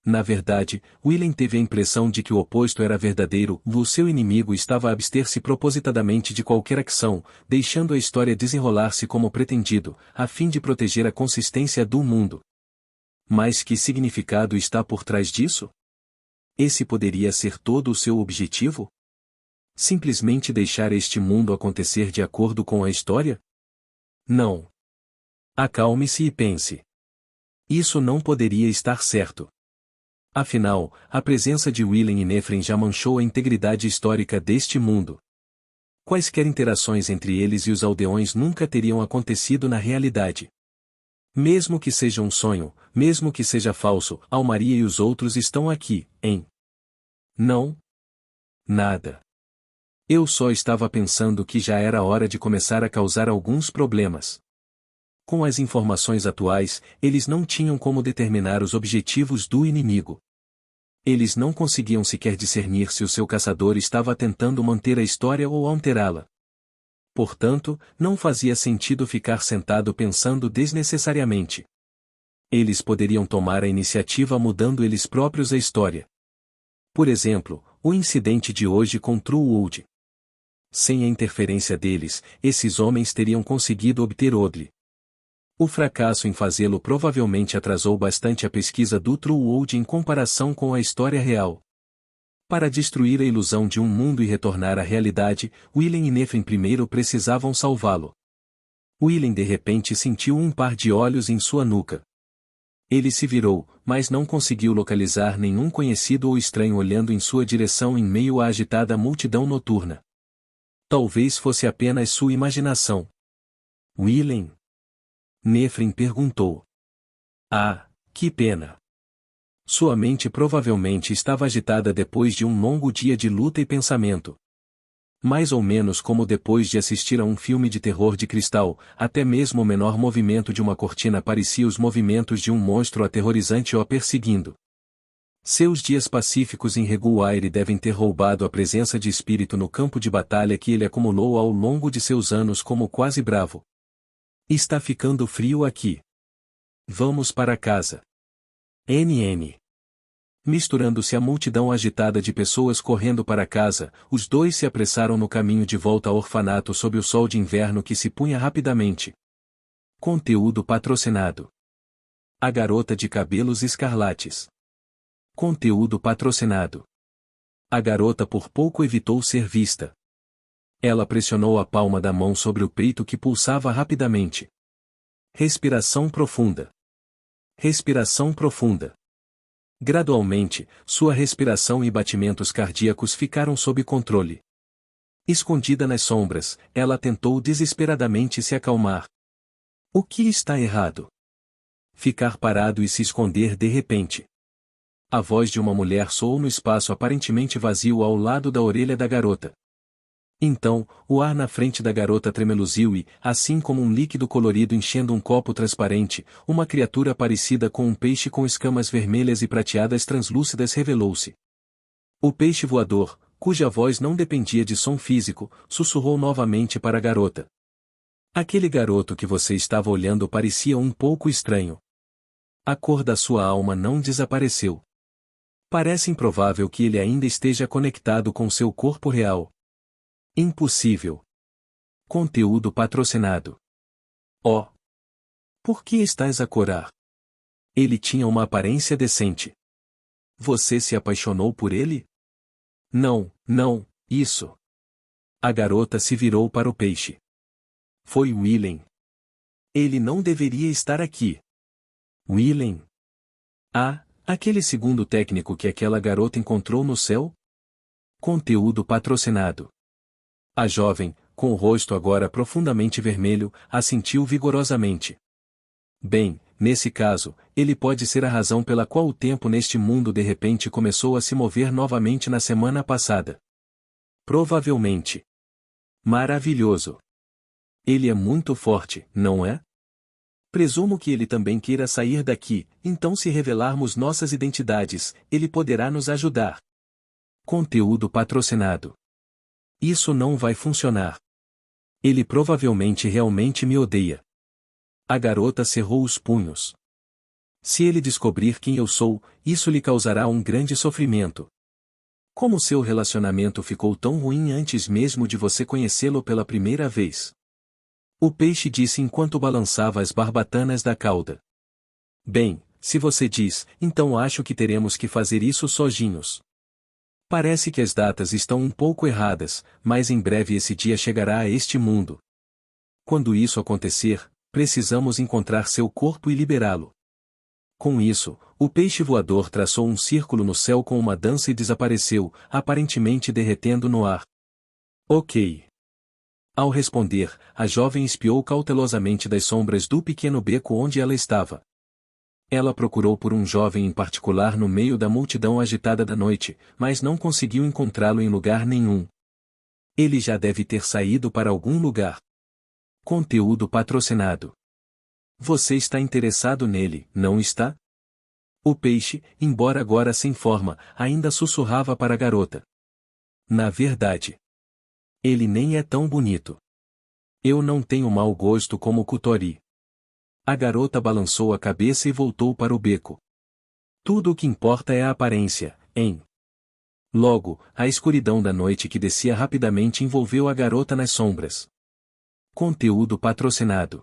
Na verdade, Wheeling teve a impressão de que o oposto era verdadeiro, o seu inimigo estava a abster-se propositadamente de qualquer ação, deixando a história desenrolar-se como pretendido, a fim de proteger a consistência do mundo. Mas que significado está por trás disso? Esse poderia ser todo o seu objetivo? Simplesmente deixar este mundo acontecer de acordo com a história? Não. Acalme-se e pense. Isso não poderia estar certo. Afinal, a presença de Wheeling e Nephren já manchou a integridade histórica deste mundo. Quaisquer interações entre eles e os aldeões nunca teriam acontecido na realidade. Mesmo que seja um sonho, mesmo que seja falso, Almaria e os outros estão aqui, hein? Não? Nada. Eu só estava pensando que já era hora de começar a causar alguns problemas. Com as informações atuais, eles não tinham como determinar os objetivos do inimigo. Eles não conseguiam sequer discernir se o seu caçador estava tentando manter a história ou alterá-la. Portanto, não fazia sentido ficar sentado pensando desnecessariamente. Eles poderiam tomar a iniciativa mudando eles próprios a história. Por exemplo, o incidente de hoje com True World. Sem a interferência deles, esses homens teriam conseguido obter Odli. O fracasso em fazê-lo provavelmente atrasou bastante a pesquisa do True World em comparação com a história real. Para destruir a ilusão de um mundo e retornar à realidade, Wheeling e Nephren primeiro precisavam salvá-lo. Wheeling de repente sentiu um par de olhos em sua nuca. Ele se virou, mas não conseguiu localizar nenhum conhecido ou estranho olhando em sua direção em meio à agitada multidão noturna. Talvez fosse apenas sua imaginação. Wheeling? Nephren perguntou. Ah, que pena. Sua mente provavelmente estava agitada depois de um longo dia de luta e pensamento. Mais ou menos como depois de assistir a um filme de terror de cristal, até mesmo o menor movimento de uma cortina parecia os movimentos de um monstro aterrorizante o perseguindo. Seus dias pacíficos em Reguaire devem ter roubado a presença de espírito no campo de batalha que ele acumulou ao longo de seus anos como quase bravo. Está ficando frio aqui. Vamos para casa. NN. Misturando-se à multidão agitada de pessoas correndo para casa, os dois se apressaram no caminho de volta ao orfanato sob o sol de inverno que se punha rapidamente. Conteúdo patrocinado. A garota de cabelos escarlates. Conteúdo patrocinado. A garota por pouco evitou ser vista. Ela pressionou a palma da mão sobre o peito que pulsava rapidamente. Respiração profunda. Respiração profunda. Gradualmente, sua respiração e batimentos cardíacos ficaram sob controle. Escondida nas sombras, ela tentou desesperadamente se acalmar. O que está errado? Ficar parado e se esconder de repente. A voz de uma mulher soou no espaço aparentemente vazio ao lado da orelha da garota. Então, o ar na frente da garota tremeluziu e, assim como um líquido colorido enchendo um copo transparente, uma criatura parecida com um peixe com escamas vermelhas e prateadas translúcidas revelou-se. O peixe voador, cuja voz não dependia de som físico, sussurrou novamente para a garota. Aquele garoto que você estava olhando parecia um pouco estranho. A cor da sua alma não desapareceu. Parece improvável que ele ainda esteja conectado com seu corpo real. Impossível. Conteúdo patrocinado. Oh! Por que estás a corar? Ele tinha uma aparência decente. Você se apaixonou por ele? Não, não, isso. A garota se virou para o peixe. Foi Wheeling. Ele não deveria estar aqui. Wheeling? Ah, aquele segundo técnico que aquela garota encontrou no céu? Conteúdo patrocinado. A jovem, com o rosto agora profundamente vermelho, assentiu vigorosamente. Bem, Nesse caso, ele pode ser a razão pela qual o tempo neste mundo de repente começou a se mover novamente na semana passada. Provavelmente. Maravilhoso. Ele é muito forte, não é? Presumo que ele também queira sair daqui, então se revelarmos nossas identidades, ele poderá nos ajudar. Conteúdo patrocinado. Isso não vai funcionar. Ele provavelmente realmente me odeia. A garota cerrou os punhos. Se ele descobrir quem eu sou, isso lhe causará um grande sofrimento. Como seu relacionamento ficou tão ruim antes mesmo de você conhecê-lo pela primeira vez? O peixe disse enquanto balançava as barbatanas da cauda. Bem, se você diz, então acho que teremos que fazer isso sozinhos. Parece que as datas estão um pouco erradas, mas em breve esse dia chegará a este mundo. Quando isso acontecer, precisamos encontrar seu corpo e liberá-lo. Com isso, o peixe voador traçou um círculo no céu com uma dança e desapareceu, aparentemente derretendo no ar. Ok. Ao responder, a jovem espiou cautelosamente das sombras do pequeno beco onde ela estava. Ela procurou por um jovem em particular no meio da multidão agitada da noite, mas não conseguiu encontrá-lo em lugar nenhum. Ele já deve ter saído para algum lugar. Conteúdo patrocinado. Você está interessado nele, não está? O peixe, embora agora sem forma, ainda sussurrava para a garota. Na verdade, ele nem é tão bonito. Eu não tenho mau gosto como Kutori. A garota balançou a cabeça e voltou para o beco. Tudo o que importa é a aparência, hein? Logo, a escuridão da noite que descia rapidamente envolveu a garota nas sombras. Conteúdo patrocinado.